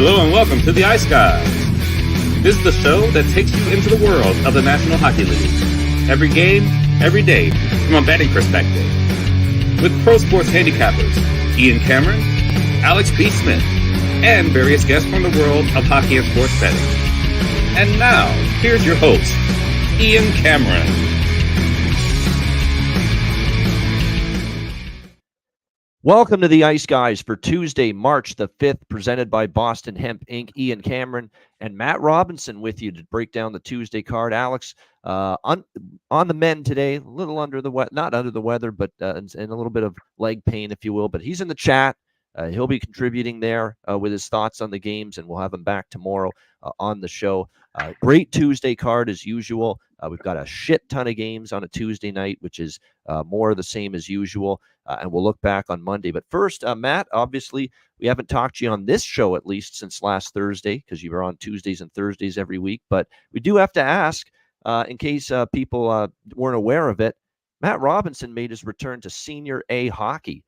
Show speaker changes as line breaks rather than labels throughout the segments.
Hello and welcome to the Ice Guys. This is the show that takes you into the world of the National Hockey League. Every game, every day, from a betting perspective. With pro sports handicappers, Ian Cameron, Alex P. Smith, and various guests from the world of hockey and sports betting. And now, here's your host, Ian Cameron.
Welcome to the Ice Guys for Tuesday, March the 5th, presented by Boston Hemp Inc. Ian Cameron and Matt Robinson with you to break down the Tuesday card. Alex, on the men today, a little under the weather, not under the weather, but and a little bit of leg pain, if you will. But he's in the chat. He'll be contributing there with his thoughts on the games, and we'll have him back tomorrow on the show. Great Tuesday card as usual. We've got a shit ton of games on a Tuesday night, which is more of the same as usual. And we'll look back on Monday. But first, Matt, obviously, we haven't talked to you on this show, at least since last Thursday, because you were on Tuesdays and Thursdays every week. But we do have to ask, in case people weren't aware of it, Matt Robinson made his return to Senior A hockey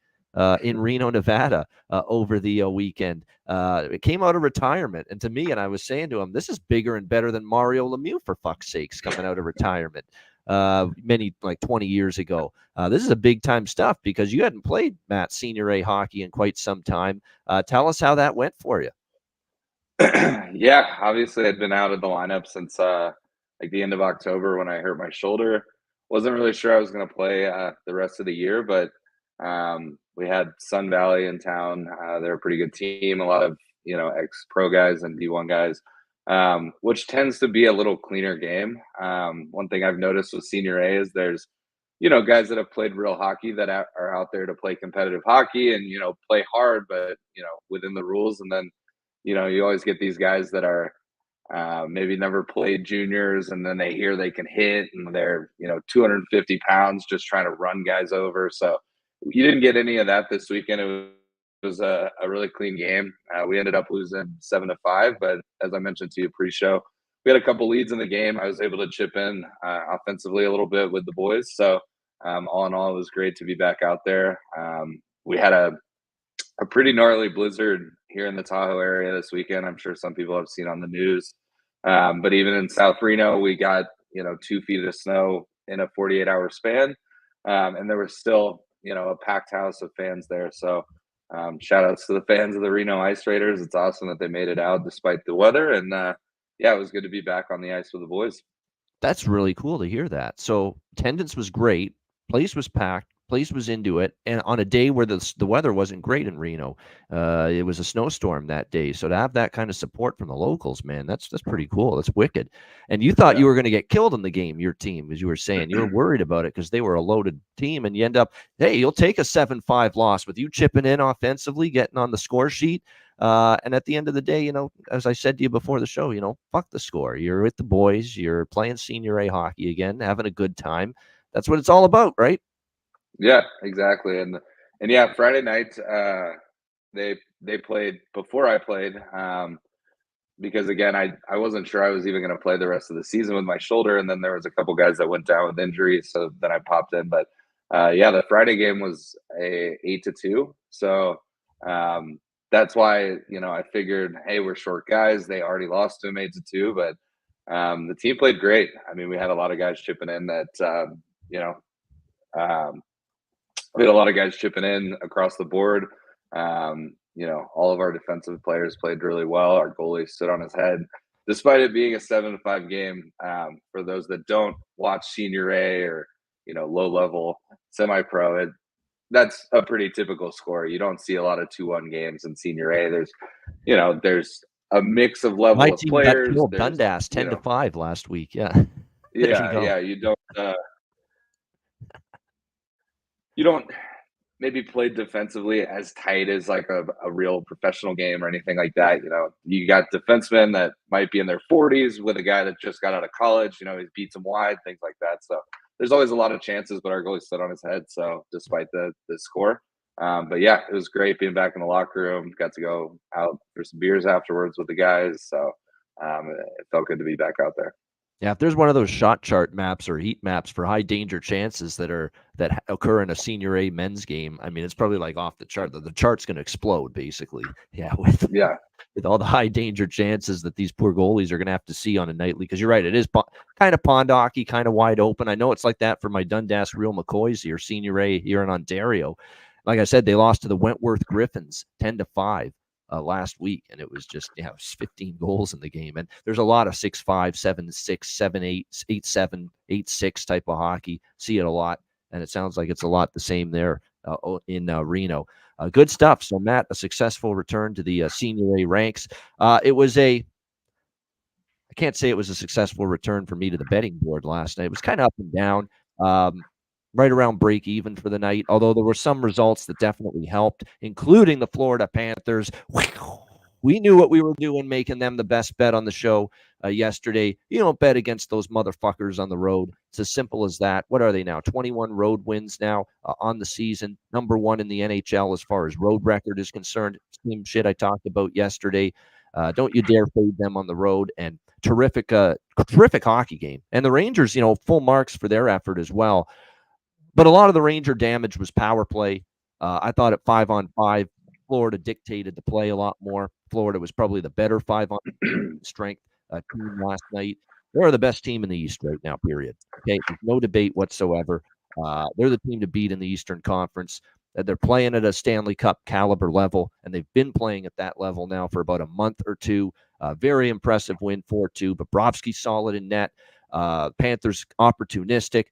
in Reno, Nevada over the weekend. It came out of retirement. And to me, and I was saying to him, this is bigger and better than Mario Lemieux, for fuck's sakes, coming out of retirement. Like 20 years ago. This is a big time stuff because you hadn't played, Matt, Senior A hockey in quite some time. Tell us how that went for you.
Yeah, obviously I'd been out of the lineup since like the end of October when I hurt my shoulder. Wasn't really sure I was going to play the rest of the year, but we had Sun Valley in town. They're a pretty good team, a lot of ex-pro guys and D1 guys. Which tends to be a little cleaner game. One thing I've noticed with Senior A is there's, guys that have played real hockey that are out there to play competitive hockey and, play hard, but, within the rules. And then, you always get these guys that are maybe never played juniors and then they hear they can hit and they're, 250 pounds just trying to run guys over. So you didn't get any of that this weekend. It was a really clean game. We ended up losing 7-5, but as I mentioned to you pre-show, we had a couple leads in the game. I was able to chip in offensively a little bit with the boys. So all in all, it was great to be back out there. We had a pretty gnarly blizzard here in the Tahoe area this weekend. I'm sure some people have seen on the news. But even in South Reno, we got 2 feet of snow in a 48-hour span, and there was still a packed house of fans there. So shout outs to the fans of the Reno Ice Raiders. It's awesome that they made it out despite the weather. And it was good to be back on the ice with the boys. That's
really cool to hear that. So attendance was great. Place was packed. Place was into it. And on a day where the weather wasn't great in Reno, it was a snowstorm that day. So to have that kind of support from the locals, man, that's pretty cool. That's wicked. And you thought you were going to get killed in the game, your team, as you were saying. You were worried about it because they were a loaded team. And you end up, hey, you'll take a 7-5 loss with you chipping in offensively, getting on the score sheet. And at the end of the day, as I said to you before the show, fuck the score. You're with the boys. You're playing Senior A hockey again, having a good time. That's what it's all about, right?
Yeah, exactly. And yeah, Friday night, they played before I played, because again, I wasn't sure I was even going to play the rest of the season with my shoulder. And then there was a couple guys that went down with injuries. So then I popped in, but the Friday game was a 8-2. So that's why, I figured, hey, we're short guys. They already lost to them 8-2, but the team played great. I mean, we had a lot of guys chipping in that, we had a lot of guys chipping in across the board. All of our defensive players played really well. Our goalie stood on his head, despite it being a 7-5 game. For those that don't watch Senior A or, low-level semi-pro, that's a pretty typical score. You don't see a lot of 2-1 games in Senior A. There's a mix of level of players.
My team got killed Dundas 10-5 last week. Yeah.
You don't. You don't maybe play defensively as tight as like a real professional game or anything like that. You got defensemen that might be in their 40s with a guy that just got out of college. He beats them wide, things like that. So there's always a lot of chances, but our goalie stood on his head. So despite the score, but yeah, it was great being back in the locker room. Got to go out for some beers afterwards with the guys. So it felt good to be back out there.
Yeah, if there's one of those shot chart maps or heat maps for high danger chances that occur in a Senior A men's game, I mean, it's probably like off the chart. The chart's going to explode, basically. Yeah, with all the high danger chances that these poor goalies are going to have to see on a nightly. Because you're right, it is kind of pond hockey, kind of wide open. I know it's like that for my Dundas Real McCoys here, Senior A here in Ontario. Like I said, they lost to the Wentworth Griffins 10-5 last week, and it was just it was 15 goals in the game. And there's a lot of 6-5, 7-6, 7-8, 8-7, 8-6 type of hockey. See it a lot, and it sounds like it's a lot the same there in Reno. Good stuff. So, Matt, a successful return to the Senior A ranks. I can't say it was a successful return for me to the betting board last night. It was kind of up and down, right around break even for the night, although there were some results that definitely helped, including the Florida Panthers. We knew what we were doing, making them the best bet on the show yesterday. You don't bet against those motherfuckers on the road. It's as simple as that. What are they now? 21 road wins now on the season. Number 1 in the NHL as far as road record is concerned. Same shit I talked about yesterday. Don't you dare fade them on the road. And terrific hockey game. And the Rangers, full marks for their effort as well. But a lot of the Ranger damage was power play. I thought at 5-on-5, Florida dictated the play a lot more. Florida was probably the better 5-on strength team last night. They're the best team in the East right now, period. Okay, there's no debate whatsoever. They're the team to beat in the Eastern Conference. They're playing at a Stanley Cup caliber level, and they've been playing at that level now for about a month or two. Very impressive win, 4-2. Bobrovsky solid in net. Panthers opportunistic.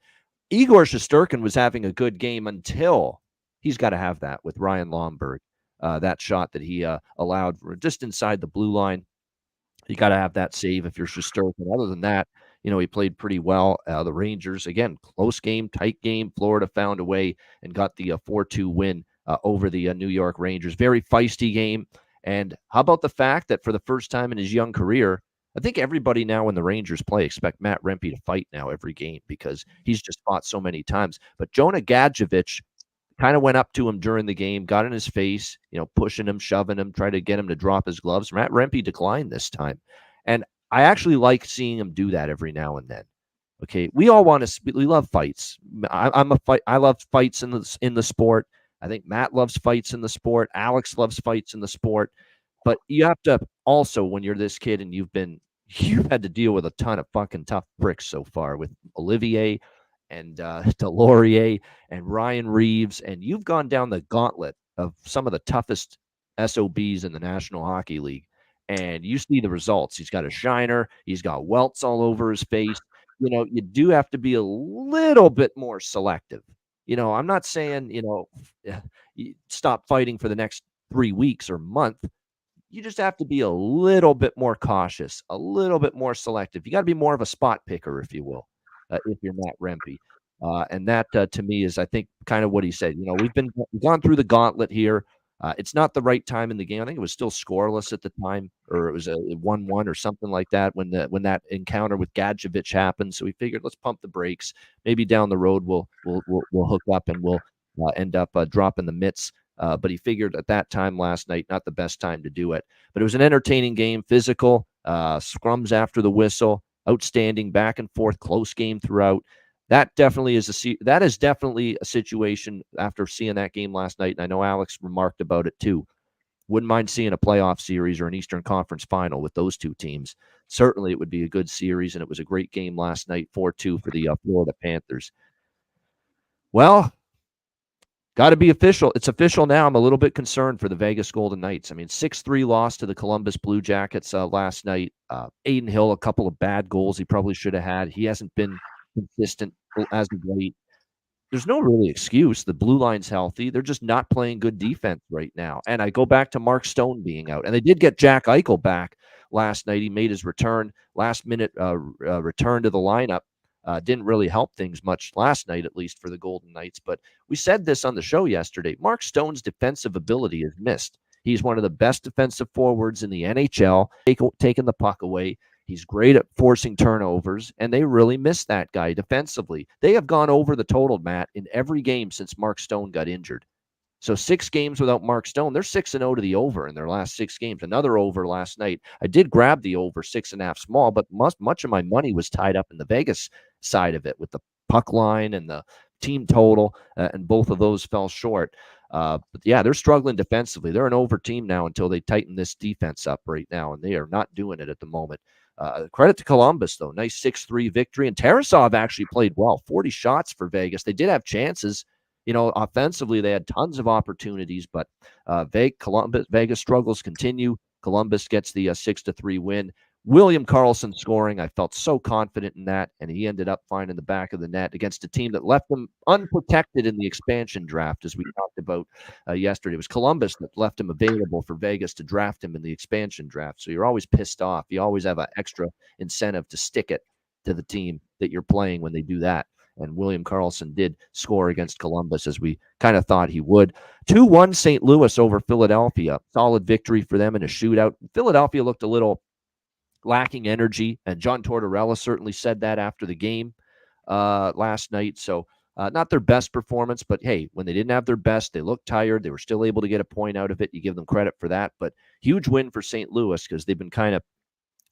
Igor Shesterkin was having a good game until he's got to have that with Ryan Lomberg. That shot that he allowed just inside the blue line. You got to have that save if you're Shesterkin. Other than that, he played pretty well. The Rangers, again, close game, tight game. Florida found a way and got the 4-2 win over the New York Rangers. Very feisty game. And how about the fact that for the first time in his young career, I think everybody now when the Rangers play expect Matt Rempe to fight now every game because he's just fought so many times. But Jonah Gadjevich kind of went up to him during the game, got in his face, pushing him, shoving him, tried to get him to drop his gloves. Matt Rempe declined this time. And I actually like seeing him do that every now and then. Okay, we all we love fights. I love fights in the sport. I think Matt loves fights in the sport. Alex loves fights in the sport. But you have to also, when you're this kid and you've had to deal with a ton of fucking tough bricks so far with Olivier and Delorier and Ryan Reeves, and you've gone down the gauntlet of some of the toughest SOBs in the National Hockey League, and you see the results. He's got a shiner. He's got welts all over his face. You do have to be a little bit more selective. I'm not saying, stop fighting for the next 3 weeks or month. You just have to be a little bit more cautious, a little bit more selective. You got to be more of a spot picker, if you will, if you're Matt Rempe. And that, to me, is, I think, kind of what he said. We've gone through the gauntlet here. It's not the right time in the game. I think it was still scoreless at the time, or it was a 1-1 or something like that when that encounter with Gadjevich happened. So we figured, let's pump the brakes. Maybe down the road we'll hook up and we'll end up dropping the mitts. But he figured at that time last night, not the best time to do it. But it was an entertaining game, physical, scrums after the whistle, outstanding, back and forth, close game throughout. That is definitely a situation after seeing that game last night. And I know Alex remarked about it too. Wouldn't mind seeing a playoff series or an Eastern Conference final with those two teams. Certainly it would be a good series, and it was a great game last night, 4-2 for the Florida Panthers. Well, got to be official. It's official now. I'm a little bit concerned for the Vegas Golden Knights. I mean, 6-3 loss to the Columbus Blue Jackets last night. Aiden Hill, a couple of bad goals he probably should have had. He hasn't been consistent as of late. There's no really excuse. The blue line's healthy. They're just not playing good defense right now. And I go back to Mark Stone being out. And they did get Jack Eichel back last night. He made his return, last-minute return to the lineup. Didn't really help things much last night, at least for the Golden Knights. But we said this on the show yesterday. Mark Stone's defensive ability is missed. He's one of the best defensive forwards in the NHL, taking the puck away. He's great at forcing turnovers, and they really miss that guy defensively. They have gone over the total, Matt, in every game since Mark Stone got injured. So 6 games without Mark Stone. They're 6-0 to the over in their last 6 games. Another over last night. I did grab the over 6.5 small, but much of my money was tied up in the Vegas side of it with the puck line and the team total, and both of those fell short. But yeah, they're struggling defensively. They're an over team now until they tighten this defense up right now, and they are not doing it at the moment. Credit to Columbus, though. Nice 6-3 victory. And Tarasov actually played well. 40 shots for Vegas. They did have chances. Offensively, they had tons of opportunities, but Vegas struggles continue. Columbus gets the 6-3 win. William Karlsson scoring. I felt so confident in that, and he ended up finding the back of the net against a team that left them unprotected in the expansion draft, as we talked about yesterday. It was Columbus that left him available for Vegas to draft him in the expansion draft. So you're always pissed off. You always have an extra incentive to stick it to the team that you're playing when they do that. And William Karlsson did score against Columbus, as we kind of thought he would. 2-1 St. Louis over Philadelphia. Solid victory for them in a shootout. Philadelphia looked a little lacking energy, and John Tortorella certainly said that after the game last night. So not their best performance, but hey, when they didn't have their best, they looked tired. They were still able to get a point out of it. You give them credit for that. But huge win for St. Louis, because they've been kind of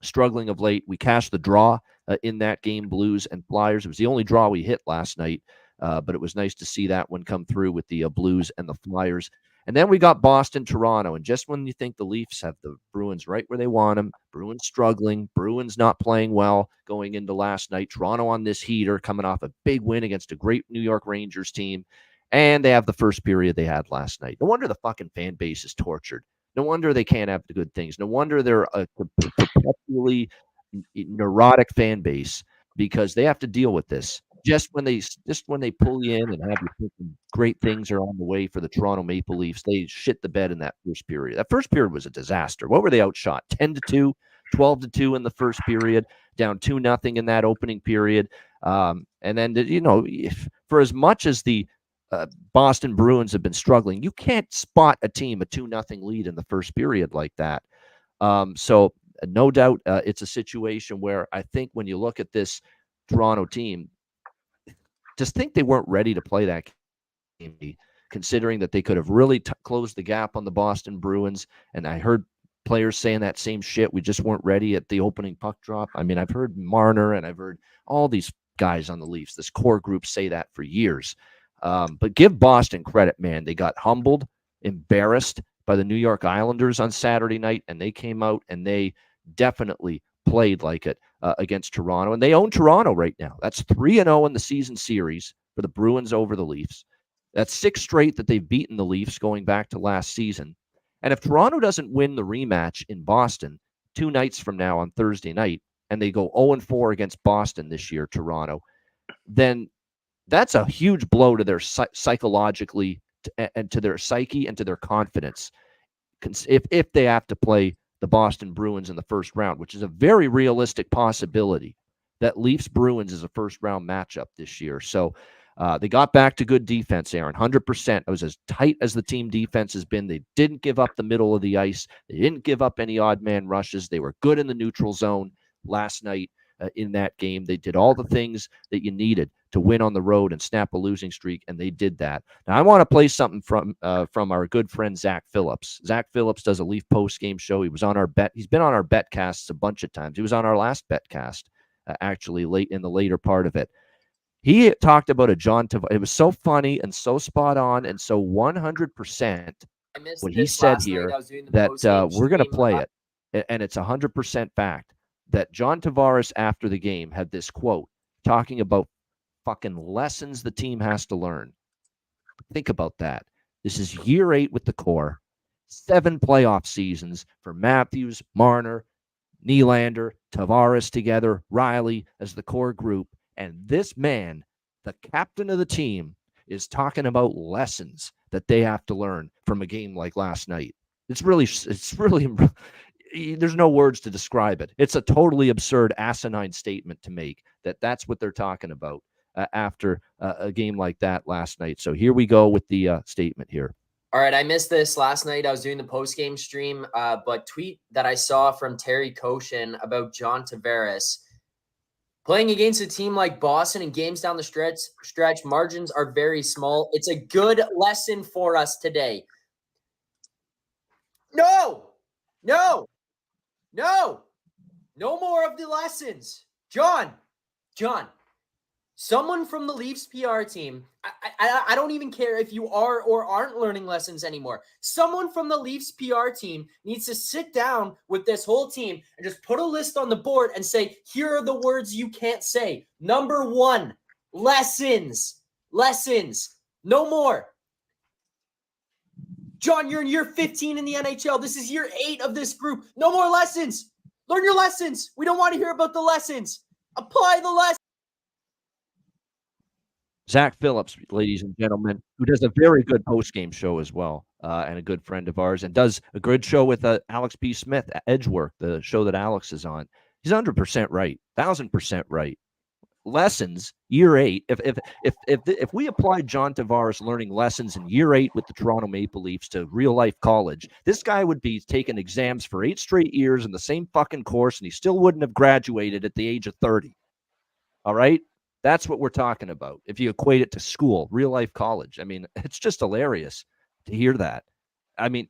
struggling of late. We cashed the draw in that game, Blues and Flyers. It was the only draw we hit last night, but it was nice to see that one come through with the Blues and the Flyers. And then we got Boston, Toronto. And just when you think the Leafs have the Bruins right where they want them, Bruins struggling, Bruins not playing well going into last night, Toronto on this heater coming off a big win against a great New York Rangers team. And they have the first period they had last night. No wonder the fucking fan base is tortured. No wonder they can't have the good things. No wonder they're a perpetually neurotic fan base, because they have to deal with this. Just when they pull you in and have you thinking great things are on the way for the Toronto Maple Leafs, they shit the bed in that first period. That first period was a disaster. What were they outshot? 10-2, 12-2 in the first period, down 2-0 in that opening period. And then, for as much as the Boston Bruins have been struggling, you can't spot a team a 2-0 lead in the first period like that. So no doubt it's a situation where I think when you look at this Toronto team, just think they weren't ready to play that game, considering that they could have really closed the gap on the Boston Bruins. And I heard players saying that same shit. We just weren't ready at the opening puck drop. I mean, I've heard Marner and I've heard all these guys on the Leafs, this core group, say that for years. But give Boston credit, man. They got humbled, embarrassed by the New York Islanders on Saturday night, and they came out and they definitely played like it against Toronto. And they own Toronto right now. That's 3-0 in the season series for the Bruins over the Leafs. That's 6 straight that they've beaten the Leafs going back to last season. And if Toronto doesn't win the rematch in Boston 2 nights from now on Thursday night, and they go 0-4 against Boston this year, Toronto, then that's a huge blow to their psychologically and to their psyche and to their confidence if they have to play the Boston Bruins in the first round, which is a very realistic possibility that Leafs Bruins is a first round matchup this year. So they got back to good defense, Aaron, 100%. It was as tight as the team defense has been. They didn't give up the middle of the ice. They didn't give up any odd man rushes. They were good in the neutral zone last night in that game. They did all the things that you needed to win on the road and snap a losing streak, and they did that. Now, I want to play something from our good friend Zach Phillips. Zach Phillips does a Leaf post-game show. He was on our bet. He's been on our betcasts a bunch of times. He was on our last betcast, actually, late in the later part of it. He talked about a John Tavares. It was so funny and so spot on and so 100% what he said here that we're going to play it, and it's 100% fact that John Tavares after the game had this quote talking about fucking lessons the team has to learn. Think about that. This is year 8 with the core, 7 playoff seasons for Matthews, Marner, Nylander, Tavares together, Riley as the core group. And this man, the captain of the team, is talking about lessons that they have to learn from a game like last night. It's really, there's no words to describe it. It's a totally absurd, asinine statement to make that's what they're talking about after a game like that last night. So here we go with the statement here.
All right, I missed this last night. I was doing the post-game stream, but tweet that I saw from Terry Koshin about John Tavares. Playing against a team like Boston and games down the stretch, margins are very small. It's a good lesson for us today. No more of the lessons. John, Someone from the Leafs PR team, I don't even care if you are or aren't learning lessons anymore. Someone from the Leafs PR team needs to sit down with this whole team and just put a list on the board and say, here are the words you can't say. Number 1, lessons. Lessons. No more. John, you're in year 15 in the NHL. This is year 8 of this group. No more lessons. Learn your lessons. We don't want to hear about the lessons. Apply the lessons.
Zach Phillips, ladies and gentlemen, who does a very good post-game show as well, and a good friend of ours, and does a good show with Alex P. Smith, Edgework, the show that Alex is on. He's 100% right, 1,000% right. Lessons, year 8. If we applied John Tavares learning lessons in year 8 with the Toronto Maple Leafs to real-life college, this guy would be taking exams for 8 straight years in the same fucking course, and he still wouldn't have graduated at the age of 30. All right? That's what we're talking about. If you equate it to school, real life college, I mean, it's just hilarious to hear that. I mean,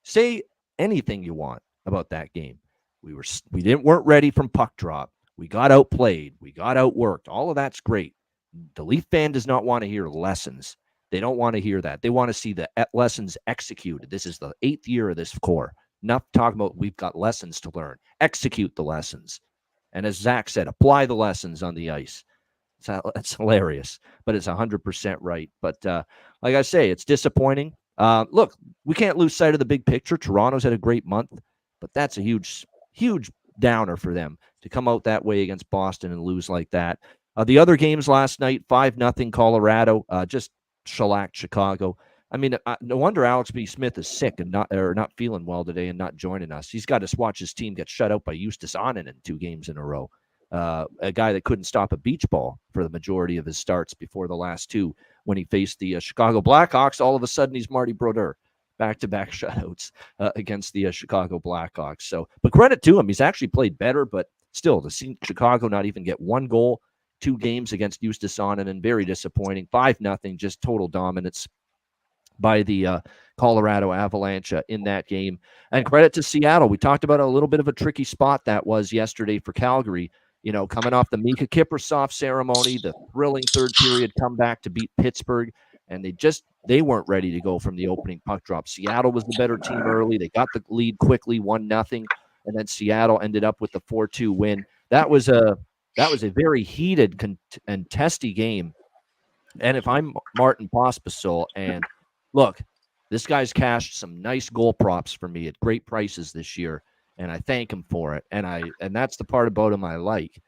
say anything you want about that game. We weren't ready from puck drop. We got outplayed. We got outworked. All of that's great. The Leaf fan does not want to hear lessons. They don't want to hear that. They want to see the lessons executed. This is the 8th year of this core. Enough talking about we've got lessons to learn. Execute the lessons. And as Zach said, apply the lessons on the ice. It's hilarious, but it's 100% right. But like I say, it's disappointing. Look, we can't lose sight of the big picture. Toronto's had a great month, but that's a huge, huge downer for them to come out that way against Boston and lose like that. The other games last night, 5-0 Colorado, just shellacked Chicago. I mean, no wonder Alex B. Smith is sick and not feeling well today and not joining us. He's got to watch his team get shut out by Justus Onnen in 2 games in a row. A guy that couldn't stop a beach ball for the majority of his starts before the last 2 when he faced the Chicago Blackhawks. All of a sudden, he's Marty Brodeur. Back-to-back shutouts against the Chicago Blackhawks. So, but credit to him. He's actually played better, but still, to see Chicago not even get 1 goal, 2 games against Justus Onnen, and very disappointing. 5-0, just total dominance by the Colorado Avalanche in that game. And credit to Seattle. We talked about a little bit of a tricky spot that was yesterday for Calgary. You know, coming off the Mika Kiprasov ceremony, the thrilling third period comeback to beat Pittsburgh, and they weren't ready to go from the opening puck drop. Seattle was the better team early. They got the lead quickly, 1-0, and then Seattle ended up with the 4-2 win. That was a very heated and testy game. And if I'm Martin Pospisil, and look, this guy's cashed some nice goal props for me at great prices this year, and I thank him for it. And that's the part about him I like.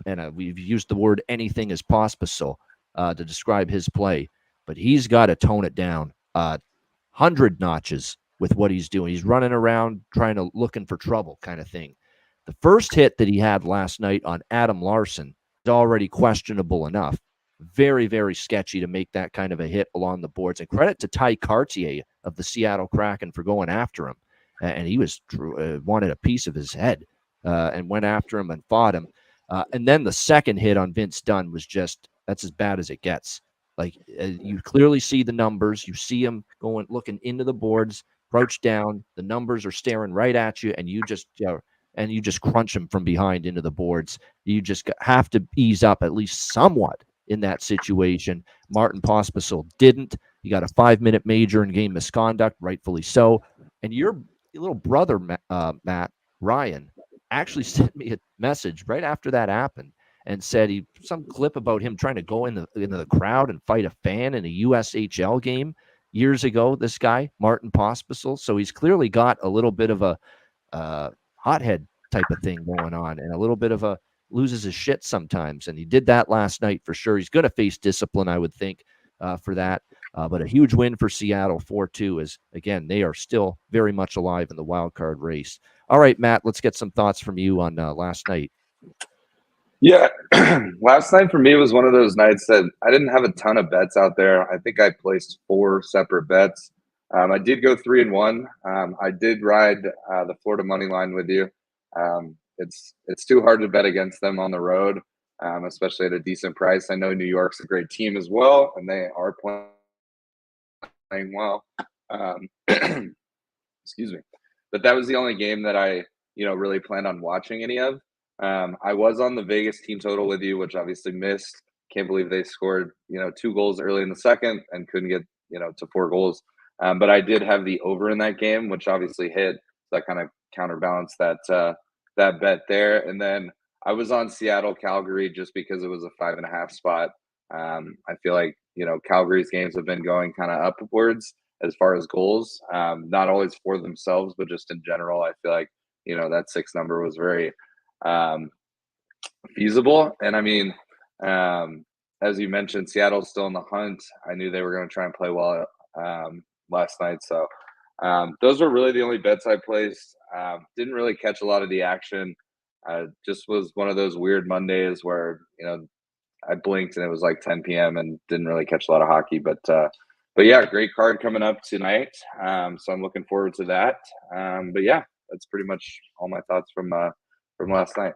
And we've used the word anything as Pospisil to describe his play, but he's got to tone it down 100 notches with what he's doing. He's running around looking for trouble kind of thing. The first hit that he had last night on Adam Larson is already questionable enough. Very, very sketchy to make that kind of a hit along the boards. And credit to Ty Cartier of the Seattle Kraken for going after him. And he wanted a piece of his head and went after him and fought him. And then the second hit on Vince Dunn was that's as bad as it gets. Like you clearly see the numbers. You see him looking into the boards, crouch down. The numbers are staring right at you, and you just crunch him from behind into the boards. You just have to ease up at least somewhat in that situation. Martin Pospisil didn't. He got a 5-minute major in game misconduct, rightfully so. And your little brother, Matt Ryan, actually sent me a message right after that happened and said some clip about him trying to go into the crowd and fight a fan in a USHL game years ago. This guy, Martin Pospisil. So he's clearly got a little bit of a hothead type of thing going on, and a little bit of loses his shit sometimes. And he did that last night for sure. He's going to face discipline, I would think, for that. But a huge win for Seattle, 4-2, as, again, they are still very much alive in the wild card race. All right, Matt, let's get some thoughts from you on last night.
Yeah, last night for me was one of those nights that I didn't have a ton of bets out there. I think I placed 4 separate bets. I did go 3-1. I did ride the Florida money line with you. It's too hard to bet against them on the road, especially at a decent price. I know New York's a great team as well, and they are playing well. Excuse me. But that was the only game that I, really planned on watching any of. I was on the Vegas team total with you, which obviously missed. can't believe they scored, 2 goals early in the second and couldn't get, to 4 goals. But I did have the over in that game, which obviously hit. So that kind of counterbalanced that bet there. And then I was on Seattle, Calgary, just because it was a 5.5 spot. I feel like, Calgary's games have been going kind of upwards as far as goals, not always for themselves, but just in general. I feel like, that 6 number was very feasible. And I mean, as you mentioned, Seattle's still in the hunt. I knew they were going to try and play well last night. So those were really the only bets I placed. Didn't really catch a lot of the action. Just was one of those weird Mondays where, I blinked and it was like 10 p.m. and didn't really catch a lot of hockey. But yeah, great card coming up tonight. So I'm looking forward to that. But yeah, that's pretty much all my thoughts from last night.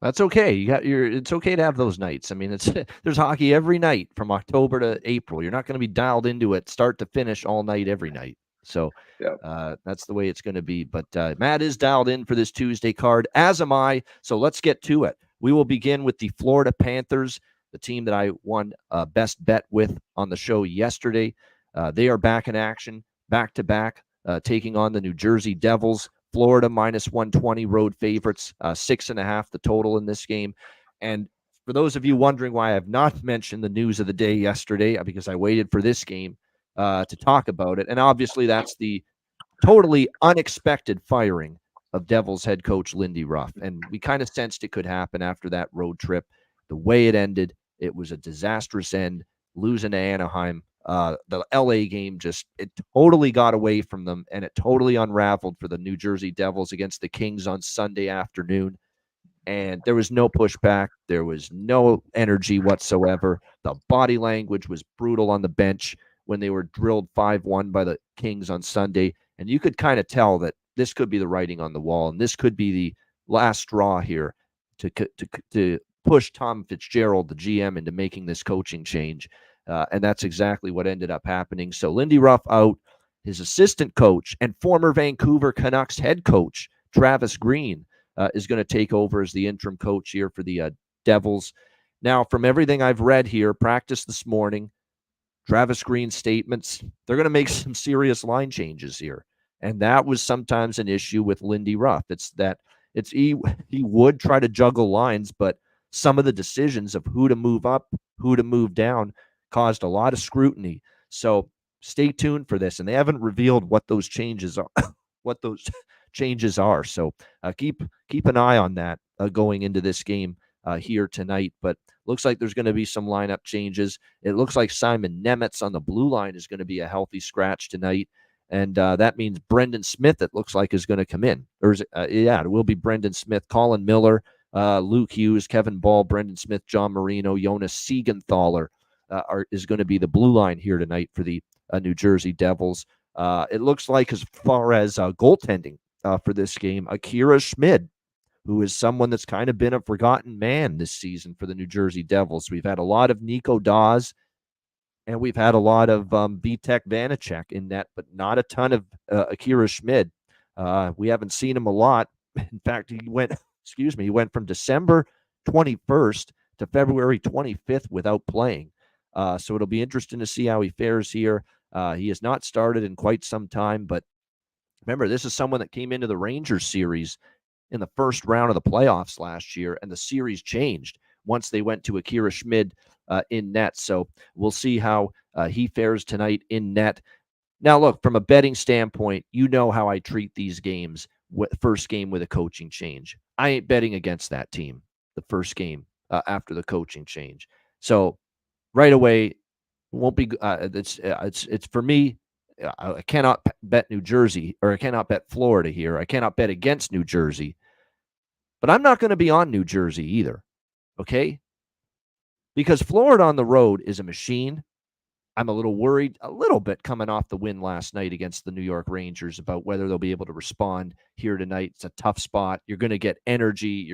That's okay. It's okay to have those nights. I mean, there's hockey every night from October to April. You're not going to be dialed into it start to finish all night every night. So that's the way it's going to be. But Matt is dialed in for this Tuesday card, as am I. So let's get to it. We will begin with the Florida Panthers, the team that I won best bet with on the show yesterday. They are back in action, back-to-back, taking on the New Jersey Devils. Florida minus 120 road favorites, 6.5 the total in this game. And for those of you wondering why I have not mentioned the news of the day yesterday, because I waited for this game to talk about it. And obviously that's the totally unexpected firing of Devils head coach Lindy Ruff. And we kind of sensed it could happen after that road trip. The way it ended, it was a disastrous end, losing to Anaheim. The LA game it totally got away from them, and it totally unraveled for the New Jersey Devils against the Kings on Sunday afternoon. And there was no pushback. There was no energy whatsoever. The body language was brutal on the bench when they were drilled 5-1 by the Kings on Sunday. And you could kind of tell that this could be the writing on the wall, and this could be the last straw here to push Tom Fitzgerald, the GM, into making this coaching change. And that's exactly what ended up happening. So Lindy Ruff out, his assistant coach and former Vancouver Canucks head coach, Travis Green, is going to take over as the interim coach here for the Devils. Now, from everything I've read here, practice this morning, Travis Green's statements, they're going to make some serious line changes here. And that was sometimes an issue with Lindy Ruff. He would try to juggle lines, but some of the decisions of who to move up, who to move down, caused a lot of scrutiny. So stay tuned for this. And they haven't revealed what those changes are. So keep an eye on that going into this game here tonight. But looks like there's going to be some lineup changes. It looks like Simon Nemetz on the blue line is going to be a healthy scratch tonight. And that means Brendan Smith, it looks like, is going to come in. Or it will be Brendan Smith, Colin Miller, Luke Hughes, Kevin Ball, Brendan Smith, John Marino, Jonas Siegenthaler is going to be the blue line here tonight for the New Jersey Devils. It looks like, as far as goaltending for this game, Akira Schmid, who is someone that's kind of been a forgotten man this season for the New Jersey Devils. We've had a lot of Nico Dawes, and we've had a lot of Vitek Vanacek in net, but not a ton of Akira Schmid. We haven't seen him a lot. In fact, he went from December 21st to February 25th without playing. So it'll be interesting to see how he fares here. He has not started in quite some time, but remember, this is someone that came into the Rangers series in the first round of the playoffs last year, and the series changed once they went to Akira Schmid in net. So we'll see how he fares tonight in net. Now, look, from a betting standpoint, you know how I treat these games. First game with a coaching change, I ain't betting against that team the first game after the coaching change. So right away, it won't be. It's for me. I cannot bet New Jersey, or I cannot bet Florida here. I cannot bet against New Jersey, but I'm not going to be on New Jersey either. Okay, because Florida on the road is a machine. I'm a little worried, a little bit, coming off the win last night against the New York Rangers, about whether they'll be able to respond here tonight. It's a tough spot. You're going to get energy.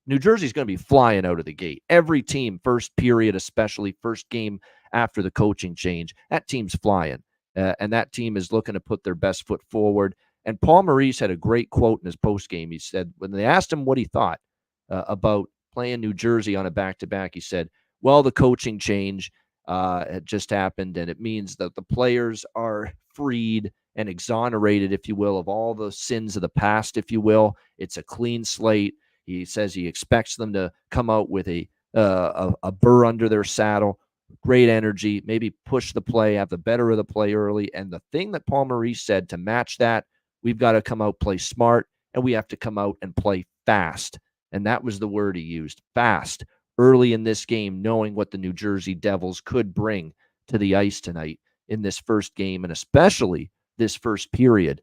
New Jersey's going to be flying out of the gate. Every team, first period, especially first game after the coaching change, that team's flying. And that team is looking to put their best foot forward. And Paul Maurice had a great quote in his postgame. He said, when they asked him what he thought about playing New Jersey on a back-to-back, he said, Well, the coaching change had just happened, and it means that the players are freed and exonerated, if you will, of all the sins of the past, if you will. It's a clean slate. He says he expects them to come out with a burr under their saddle, great energy, maybe push the play, have the better of the play early. And the thing that Paul Maurice said, to match that, we've got to come out, play smart, and we have to come out and play fast. And that was the word he used, fast, early in this game, knowing what the New Jersey Devils could bring to the ice tonight in this first game, and especially this first period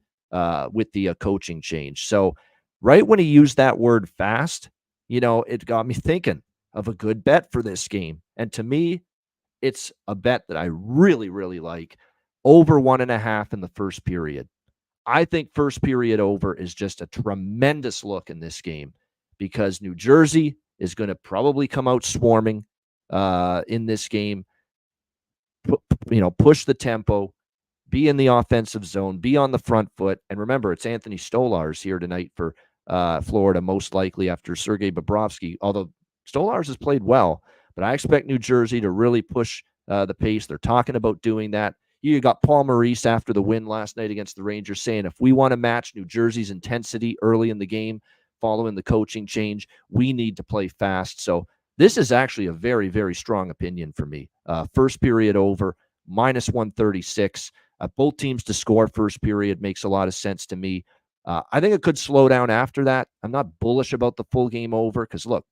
with the coaching change. So right when he used that word fast, it got me thinking of a good bet for this game. And to me, it's a bet that I really, really like. Over 1.5 in the first period. I think first period over is just a tremendous look in this game because New Jersey is going to probably come out swarming in this game, push the tempo, be in the offensive zone, be on the front foot. And remember, it's Anthony Stolarz here tonight for Florida, most likely after Sergei Bobrovsky, although Stolarz has played well. But I expect New Jersey to really push the pace. They're talking about doing that. You got Paul Maurice after the win last night against the Rangers saying, if we want to match New Jersey's intensity early in the game, following the coaching change, we need to play fast. So this is actually a very, very strong opinion for me. First period over, -136. Both teams to score first period makes a lot of sense to me. I think it could slow down after that. I'm not bullish about the full game over because, look,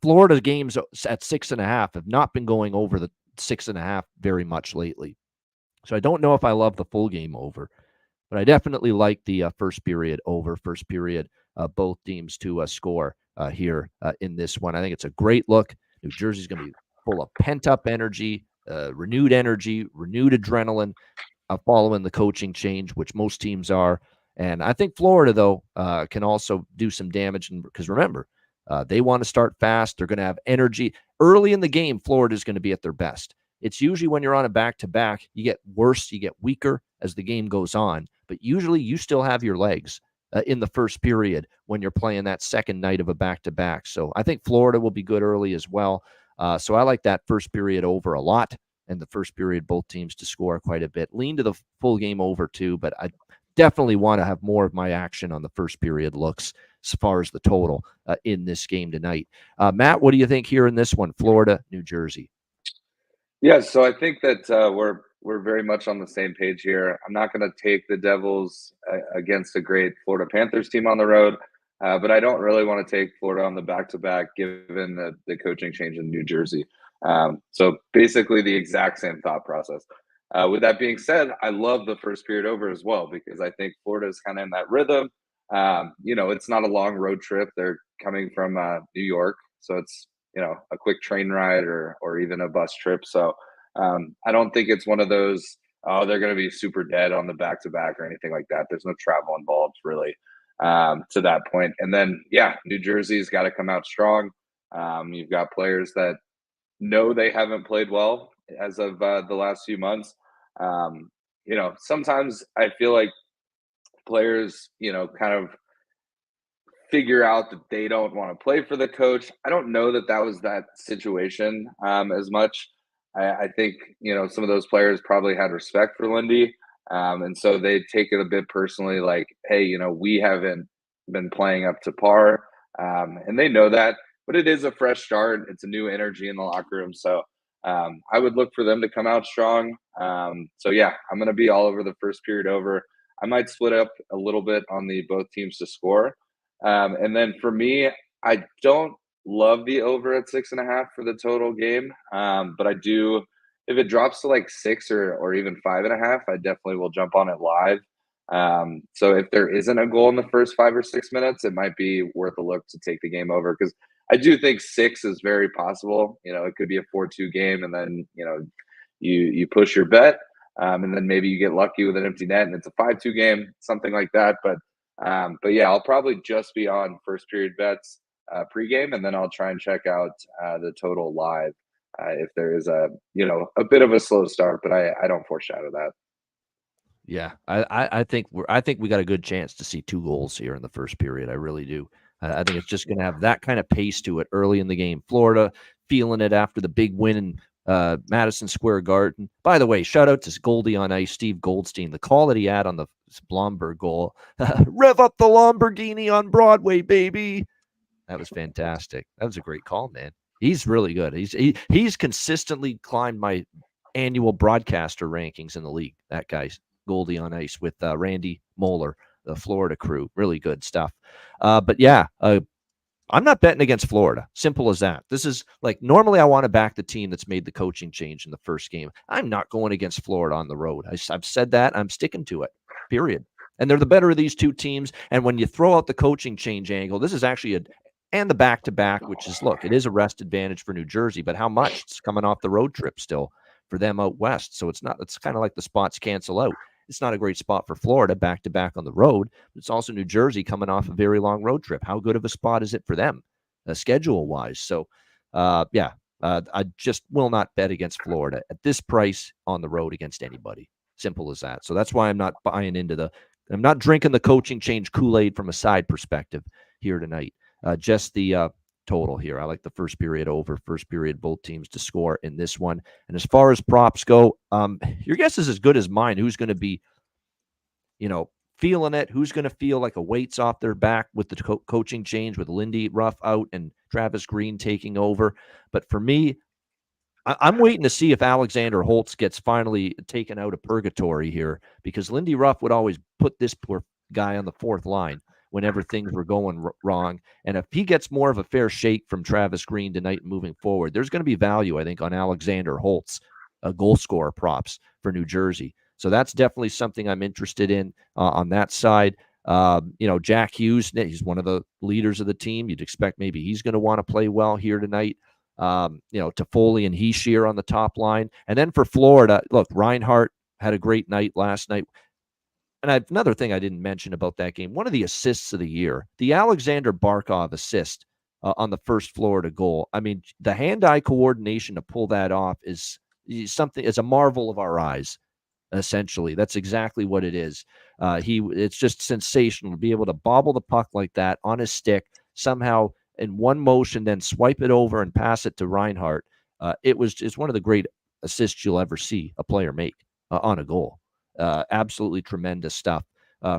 Florida games at 6.5 have not been going over the 6.5 very much lately. So I don't know if I love the full game over, but I definitely like the first period over, first period, both teams to score here in this one. I think it's a great look. New Jersey's going to be full of pent-up energy, renewed adrenaline following the coaching change, which most teams are. And I think Florida, though, can also do some damage because remember, they want to start fast. They're going to have energy. Early in the game, Florida is going to be at their best. It's usually when you're on a back-to-back, you get worse, you get weaker as the game goes on. But usually you still have your legs in the first period when you're playing that second night of a back-to-back. So I think Florida will be good early as well. So I like that first period over a lot, and the first period both teams to score quite a bit. Lean to the full game over too, but I definitely want to have more of my action on the first period looks as far as the total in this game tonight. Matt, what do you think here in this one, Florida, New Jersey?
Yeah, so I think that we're very much on the same page here. I'm not going to take the Devils against a great Florida Panthers team on the road, but I don't really want to take Florida on the back-to-back given the coaching change in New Jersey. So basically the exact same thought process. With that being said, I love the first period over as well because I think Florida is kind of in that rhythm. It's not a long road trip. They're coming from New York, so it's a quick train ride or even a bus trip. So I don't think it's one of those, they're going to be super dead on the back-to-back or anything like that. There's no travel involved really to that point. And then, New Jersey's got to come out strong. You've got players that know they haven't played well as of the last few months. Sometimes I feel like players, kind of figure out that they don't want to play for the coach. I don't know that was that situation as much. I think, some of those players probably had respect for Lindy. And so they take it a bit personally, like, hey, we haven't been playing up to par. And they know that, but it is a fresh start. It's a new energy in the locker room. So I would look for them to come out strong. I'm going to be all over the first period over. I might split up a little bit on the both teams to score. And then for me, I don't love the over at 6.5 for the total game. But I do, if it drops to like 6 or even 5.5, I definitely will jump on it live. So if there isn't a goal in the first 5 or 6 minutes, it might be worth a look to take the game over because I do think 6 is very possible. It could be a 4-2 game, and then you push your bet, and then maybe you get lucky with an empty net, and it's a 5-2 game, something like that. But yeah, I'll probably just be on first period bets pregame, and then I'll try and check out the total live if there is a bit of a slow start. But I don't foreshadow that.
Yeah, I think we got a good chance to see 2 goals here in the first period. I really do. I think it's just going to have that kind of pace to it early in the game. Florida feeling it after the big win in Madison Square Garden. By the way, shout out to Goldie on Ice, Steve Goldstein. The call that he had on the Blomberg goal, rev up the Lamborghini on Broadway, baby. That was fantastic. That was a great call, man. He's really good. He's consistently climbed my annual broadcaster rankings in the league. That guy's Goldie on Ice with Randy Moeller, the Florida crew. Really good stuff. But yeah, I'm not betting against Florida. Simple as that. This is like normally I want to back the team that's made the coaching change in the first game. I'm not going against Florida on the road. I've said that. I'm sticking to it, period. And they're the better of these two teams. And when you throw out the coaching change angle, this is actually and the back-to-back, which is, look, it is a rest advantage for New Jersey, but how much? It's coming off the road trip still for them out west. So it's kind of like the spots cancel out. It's not a great spot for Florida back-to-back on the road. It's also New Jersey coming off a very long road trip. How good of a spot is it for them schedule-wise? So, I just will not bet against Florida at this price on the road against anybody. Simple as that. So that's why I'm not buying into I'm not drinking the coaching change Kool-Aid from a side perspective here tonight. Just the total here. I like the first period over, first period both teams to score in this one. And as far as props go, your guess is as good as mine. Who's going to be, feeling it? Who's going to feel like a weight's off their back with the coaching change with Lindy Ruff out and Travis Green taking over? But for me, I'm waiting to see if Alexander Holtz gets finally taken out of purgatory here, because Lindy Ruff would always put this poor guy on the fourth line whenever things were going wrong. And if he gets more of a fair shake from Travis Green tonight moving forward, there's going to be value, I think, on Alexander Holtz, goal scorer props for New Jersey. So that's definitely something I'm interested in on that side. Jack Hughes, he's one of the leaders of the team. You'd expect maybe he's going to want to play well here tonight. Toffoli and Heishier on the top line. And then for Florida, look, Reinhart had a great night last night. And another thing I didn't mention about that game, one of the assists of the year, the Alexander Barkov assist on the first Florida goal. I mean, the hand-eye coordination to pull that off is something, it's a marvel of our eyes, essentially. That's exactly what it is. It's just sensational to be able to bobble the puck like that on his stick, somehow in one motion, then swipe it over and pass it to Reinhart. It's one of the great assists you'll ever see a player make on a goal. Absolutely tremendous stuff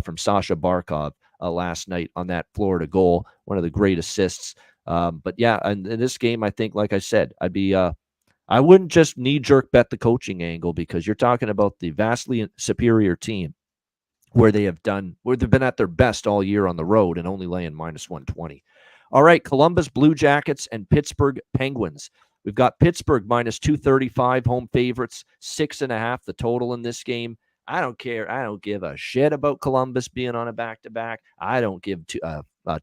from Sasha Barkov last night on that Florida goal. One of the great assists. But yeah, and in this game, I think, like I said, I wouldn't just knee-jerk bet the coaching angle, because you're talking about the vastly superior team where they've been at their best all year on the road and only laying -120. All right, Columbus Blue Jackets and Pittsburgh Penguins. We've got Pittsburgh -235 home favorites, 6.5 the total in this game. I don't care. I don't give a shit about Columbus being on a back-to-back. I don't give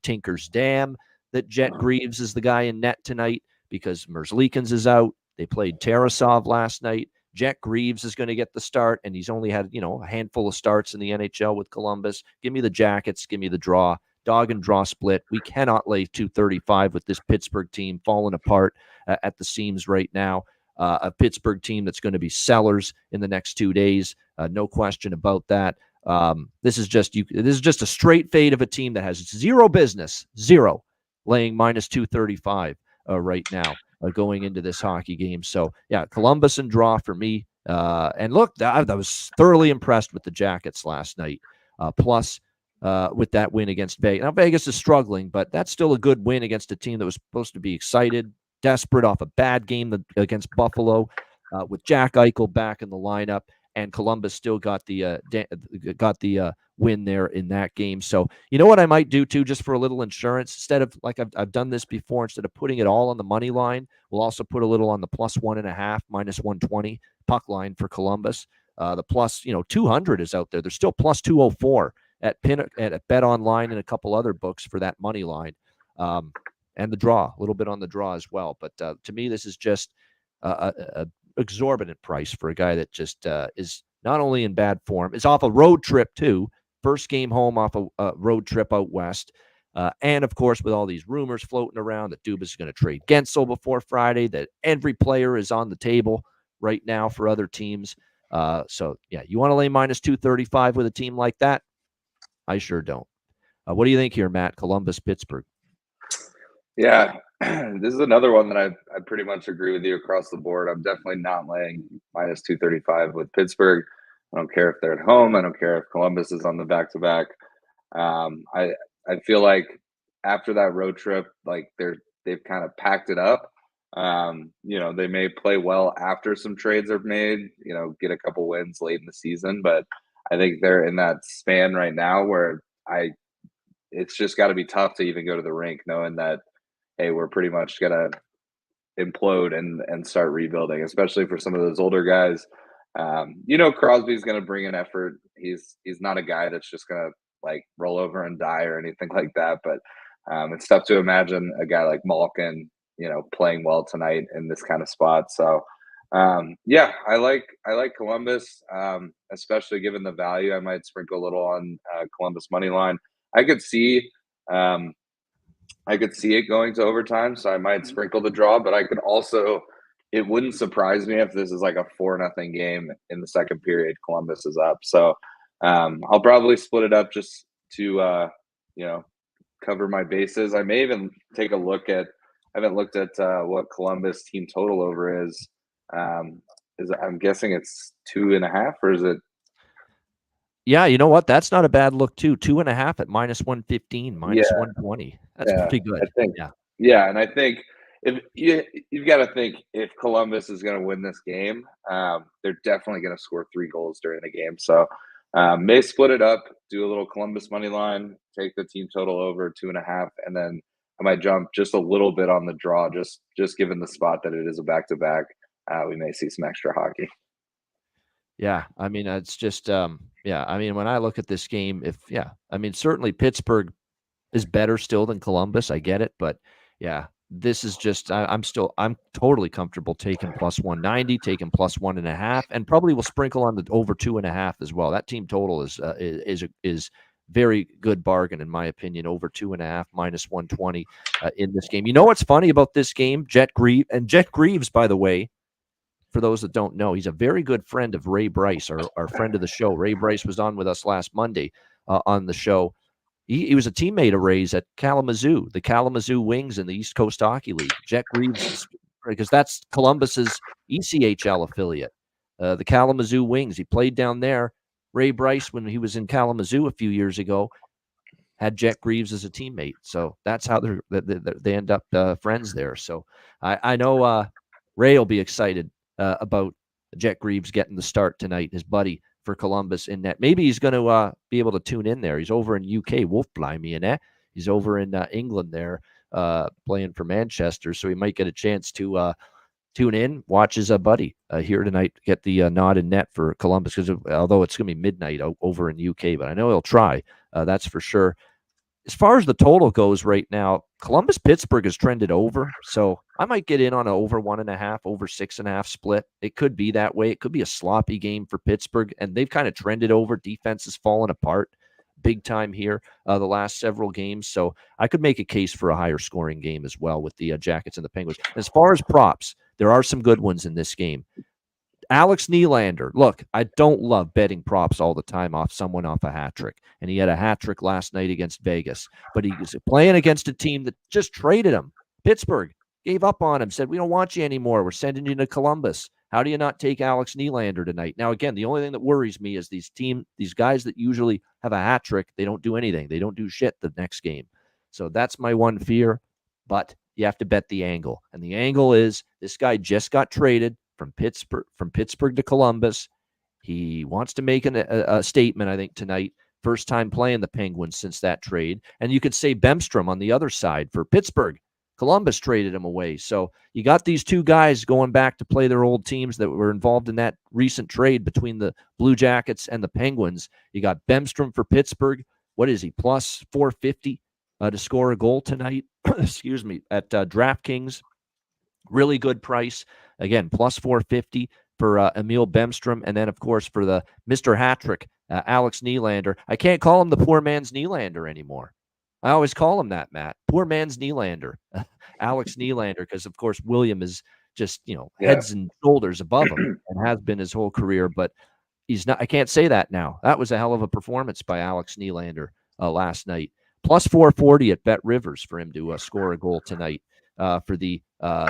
Tinker's damn that Jet Greaves is the guy in net tonight, because Merzlikins is out. They played Tarasov last night. Jet Greaves is going to get the start, and he's only had, a handful of starts in the NHL with Columbus. Give me the Jackets. Give me the draw. Dog and draw split. We cannot lay 235 with this Pittsburgh team falling apart at the seams right now. A Pittsburgh team that's going to be sellers in the next 2 days. No question about that. This is just a straight fade of a team that has zero business, laying -235 right now going into this hockey game. So yeah, Columbus and draw for me. And look, I was thoroughly impressed with the Jackets last night. Plus, with that win against Vegas. Now, Vegas is struggling, but that's still a good win against a team that was supposed to be excited, desperate off a bad game against Buffalo, with Jack Eichel back in the lineup, and Columbus still got the win there in that game. So you know what I might do too, just for a little insurance, instead of, like I've done this before, instead of putting it all on the money line, we'll also put a little on the +1.5, -120 puck line for Columbus. The plus 200 is out there. There's still +204 at Bet Online and a couple other books for that money line, and the draw, a little bit on the draw as well. But to me, this is just a exorbitant price for a guy that just is not only in bad form, is off a road trip too. First game home off a road trip out west. And of course, with all these rumors floating around that Dubas is going to trade Gensel before Friday, that every player is on the table right now for other teams. So yeah, you want to lay -235 with a team like that? I sure don't. What do you think here, Matt? Columbus, Pittsburgh.
Yeah, this is another one that I pretty much agree with you across the board. I'm definitely not laying minus 235 with Pittsburgh. I don't care if they're at home. I don't care if Columbus is on the back to back. I feel like after that road trip, like they've kind of packed it up. They may play well after some trades are made, get a couple wins late in the season, but I think they're in that span right now where it's just got to be tough to even go to the rink knowing that, hey, we're pretty much gonna implode and start rebuilding, especially for some of those older guys. Crosby's gonna bring an effort. He's not a guy that's just gonna like roll over and die or anything like that. But it's tough to imagine a guy like Malkin, playing well tonight in this kind of spot. So yeah, I like Columbus, especially given the value. I might sprinkle a little on Columbus money line. I could see um, it going to overtime, so I might sprinkle the draw, but I could also it wouldn't surprise me if this is like a 4-0 game in the second period. Columbus is up. So I'll probably split it up just to cover my bases. I may even take a look at I haven't looked at what Columbus team total over is. I'm guessing it's 2.5, or is it?
Yeah, you know what? That's not a bad look too. 2.5 at minus 115, minus 120. That's pretty good.
I think. Yeah, and I think if you've got to think if Columbus is going to win this game, they're definitely going to score 3 goals during the game. So may split it up, do a little Columbus money line, take the team total over 2.5, and then I might jump just a little bit on the draw, just given the spot that it is a back-to-back. We may see some extra hockey.
Yeah, I mean, it's just, I mean, when I look at this game, certainly Pittsburgh is better still than Columbus. I get it, but yeah, this is just, I'm totally comfortable taking plus 190, taking plus 1.5, and probably will sprinkle on the over 2.5 as well. That team total is very good bargain in my opinion. Over 2.5, minus 120 in this game. You know what's funny about this game? Jet Greaves, by the way, for those that don't know, he's a very good friend of Ray Bryce, our friend of the show. Ray Bryce was on with us last Monday on the show. He was a teammate of Ray's at Kalamazoo, the Kalamazoo Wings in the East Coast Hockey League. Jet Greaves, because that's Columbus's ECHL affiliate, the Kalamazoo Wings. He played down there. Ray Bryce, when he was in Kalamazoo a few years ago, had Jet Greaves as a teammate. So that's how they end up friends there. So I know Ray will be excited about Jet Greaves getting the start tonight, his buddy for Columbus in net. Maybe he's going to be able to tune in there. He's over in UK, Wolfblimey, and he's over in England there playing for Manchester, so he might get a chance to tune in, watch his buddy here tonight, get the nod in net for Columbus, because although it's going to be midnight over in UK, but I know he'll try, that's for sure. As far as the total goes right now, Columbus-Pittsburgh has trended over, so I might get in on an over 1.5, over 6.5 split. It could be that way. It could be a sloppy game for Pittsburgh, and they've kind of trended over. Defense has fallen apart big time here the last several games, so I could make a case for a higher scoring game as well with the Jackets and the Penguins. As far as props, there are some good ones in this game. Alex Nylander. Look, I don't love betting props all the time off someone off a hat trick. And he had a hat trick last night against Vegas. But he was playing against a team that just traded him. Pittsburgh gave up on him, said, we don't want you anymore. We're sending you to Columbus. How do you not take Alex Nylander tonight? Now, again, the only thing that worries me is these guys that usually have a hat trick, they don't do anything. They don't do shit the next game. So that's my one fear. But you have to bet the angle. And the angle is this guy just got traded from Pittsburgh to Columbus. He wants to make a statement, I think, tonight. First time playing the Penguins since that trade. And you could say Bemstrom on the other side for Pittsburgh. Columbus traded him away. So you got these two guys going back to play their old teams that were involved in that recent trade between the Blue Jackets and the Penguins. You got Bemstrom for Pittsburgh. What is he, plus 450 to score a goal tonight? Excuse me, at DraftKings. Really good price. Again, plus 450 for Emil Bemstrom. And then, of course, for the Mr. Hattrick, Alex Nylander. I can't call him the poor man's Nylander anymore. I always call him that, Matt. Poor man's Nylander. Alex Nylander, because, of course, William is just, heads and shoulders above him and has been his whole career. But he's not. I can't say that now. That was a hell of a performance by Alex Nylander last night. Plus 440 at Bet Rivers for him to score a goal tonight for the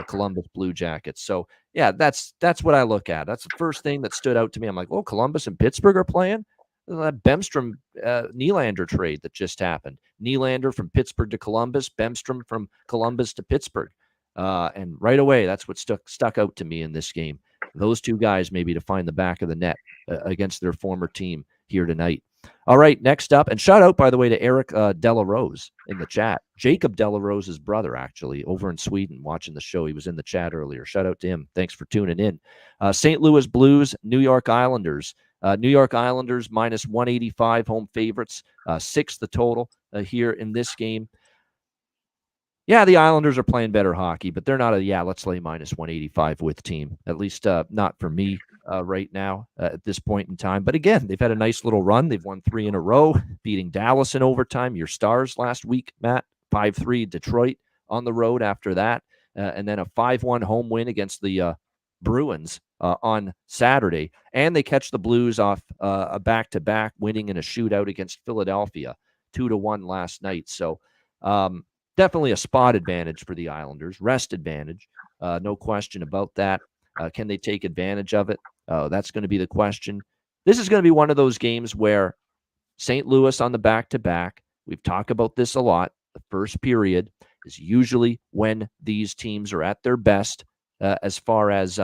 Columbus Blue Jackets. So, yeah, that's what I look at. That's the first thing that stood out to me. I'm like, oh, Columbus and Pittsburgh are playing? That Bemstrom Nylander trade that just happened. Nylander from Pittsburgh to Columbus, Bemstrom from Columbus to Pittsburgh. And right away, that's what stuck out to me in this game. Those two guys maybe to find the back of the net against their former team here tonight. All right, next up, and shout out, by the way, to Eric Delarose in the chat. Jacob Delarose's brother, actually, over in Sweden, watching the show. He was in the chat earlier. Shout out to him. Thanks for tuning in. St. Louis Blues, New York Islanders. New York Islanders minus 185 home favorites, 6 the total here in this game. Yeah, the Islanders are playing better hockey, but they're not let's lay minus 185 with team, at least not for me right now at this point in time. But again, they've had a nice little run. They've won 3 in a row, beating Dallas in overtime, your Stars last week, Matt, 5-3 Detroit on the road after that, and then a 5-1 home win against the Bruins on Saturday. And they catch the Blues off a back-to-back, winning in a shootout against Philadelphia, 2-1 last night. So, definitely a spot advantage for the Islanders, rest advantage, no question about that. Can they take advantage of it? That's going to be the question. This is going to be one of those games where St. Louis on the back-to-back, we've talked about this a lot, the first period is usually when these teams are at their best as far as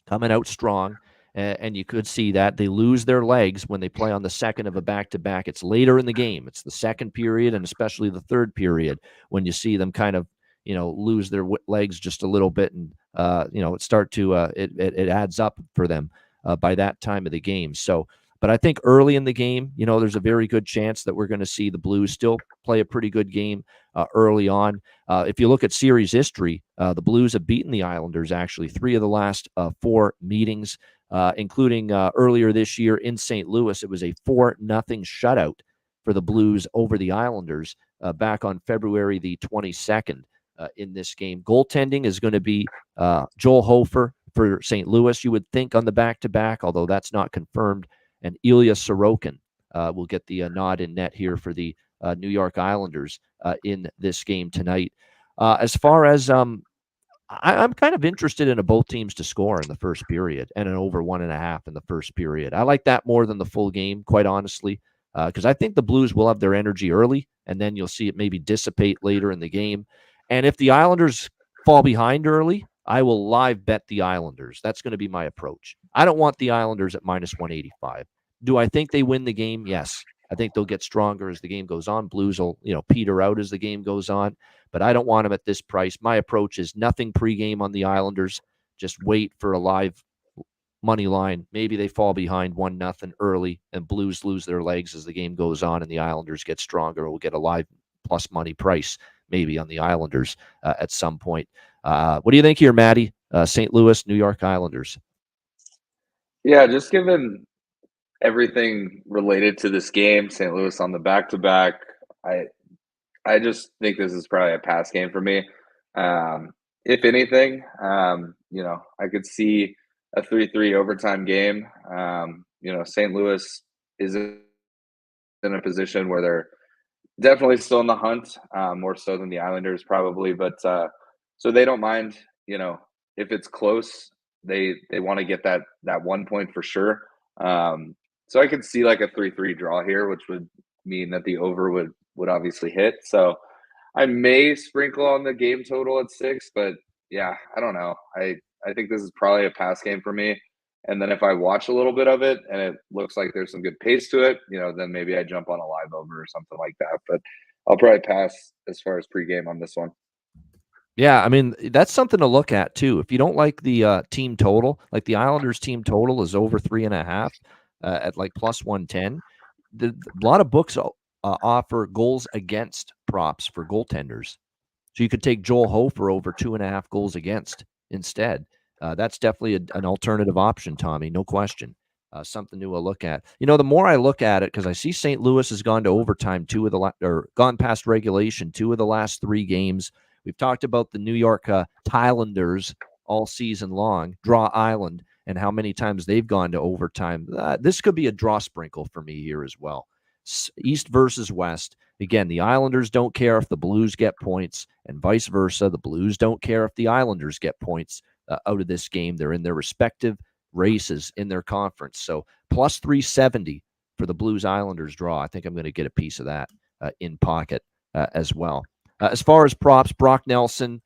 coming out strong. And you could see that they lose their legs when they play on the second of a back-to-back. It's later in the game. It's the second period and especially the third period when you see them kind of, lose their legs just a little bit and, it adds up for them by that time of the game. So, but I think early in the game, there's a very good chance that we're going to see the Blues still play a pretty good game early on. If you look at series history, the Blues have beaten the Islanders actually 3 of the last 4 meetings. Including earlier this year in St. Louis. It was a 4-0 shutout for the Blues over the Islanders back on February the 22nd in this game. Goaltending is going to be Joel Hofer for St. Louis, you would think, on the back-to-back, although that's not confirmed. And Ilya Sorokin will get the nod in net here for the New York Islanders in this game tonight. As far as I'm kind of interested in both teams to score in the first period and an over 1.5 in the first period. I like that more than the full game, quite honestly, because I think the Blues will have their energy early, and then you'll see it maybe dissipate later in the game. And if the Islanders fall behind early, I will live bet the Islanders. That's going to be my approach. I don't want the Islanders at minus 185. Do I think they win the game? Yes. I think they'll get stronger as the game goes on. Blues will, peter out as the game goes on. But I don't want them at this price. My approach is nothing pregame on the Islanders. Just wait for a live money line. Maybe they fall behind 1-0 early and Blues lose their legs as the game goes on and the Islanders get stronger. We'll get a live plus money price maybe on the Islanders at some point. What do you think here, Maddie? St. Louis, New York Islanders.
Yeah, just given everything related to this game, St. Louis on the back-to-back, I just think this is probably a pass game for me. If anything, I could see a 3-3 overtime game. St. Louis is in a position where they're definitely still in the hunt, more so than the Islanders probably. But so they don't mind, if it's close, they want to get that 1 point for sure. So I could see like a 3-3 draw here, which would mean that the over would obviously hit. So I may sprinkle on the game total at 6, but yeah, I don't know. I think this is probably a pass game for me. And then if I watch a little bit of it and it looks like there's some good pace to it, then maybe I jump on a live over or something like that. But I'll probably pass as far as pregame on this one.
Yeah, I mean, that's something to look at too. If you don't like the team total, like the Islanders team total is over 3.5 at like plus 110. A lot of books offer goals against props for goaltenders. So you could take Joel Hofer over 2.5 goals against instead. That's definitely an alternative option, Tommy, no question. Something to look at. The more I look at it, because I see St. Louis has gone to overtime gone past regulation 2 of the last 3 games. We've talked about the New York Thailanders all season long, Draw Island, and how many times they've gone to overtime. This could be a draw sprinkle for me here as well. East versus West. Again, the Islanders don't care if the Blues get points, and vice versa. The Blues don't care if the Islanders get points out of this game. They're in their respective races in their conference. So plus 370 for the Blues Islanders draw. I think I'm going to get a piece of that in pocket as well. As far as props, Brock Nelson,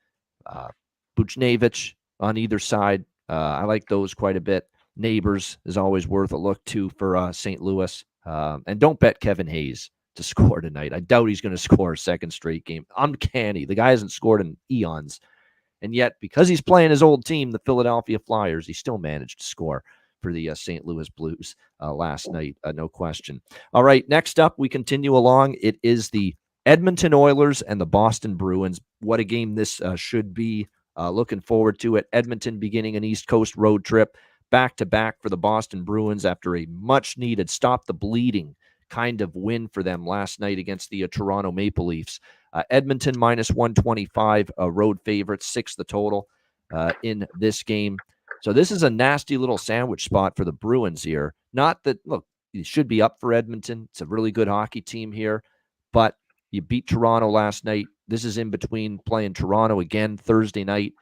Buchnevich on either side. I like those quite a bit. Neighbors is always worth a look too for St. Louis. And don't bet Kevin Hayes to score tonight. I doubt he's going to score a second straight game. Uncanny. The guy hasn't scored in eons. And yet, because he's playing his old team, the Philadelphia Flyers, he still managed to score for the St. Louis Blues last night. No question. All right, next up, we continue along. It is the Edmonton Oilers and the Boston Bruins. What a game this should be. Looking forward to it. Edmonton beginning an East Coast road trip, back-to-back for the Boston Bruins after a much-needed stop-the-bleeding kind of win for them last night against the Toronto Maple Leafs. Edmonton minus 125, road favorites, 6 the total in this game. So this is a nasty little sandwich spot for the Bruins here. Not that, look, it should be up for Edmonton. It's a really good hockey team here, but you beat Toronto last night. This is in between playing Toronto again Thursday night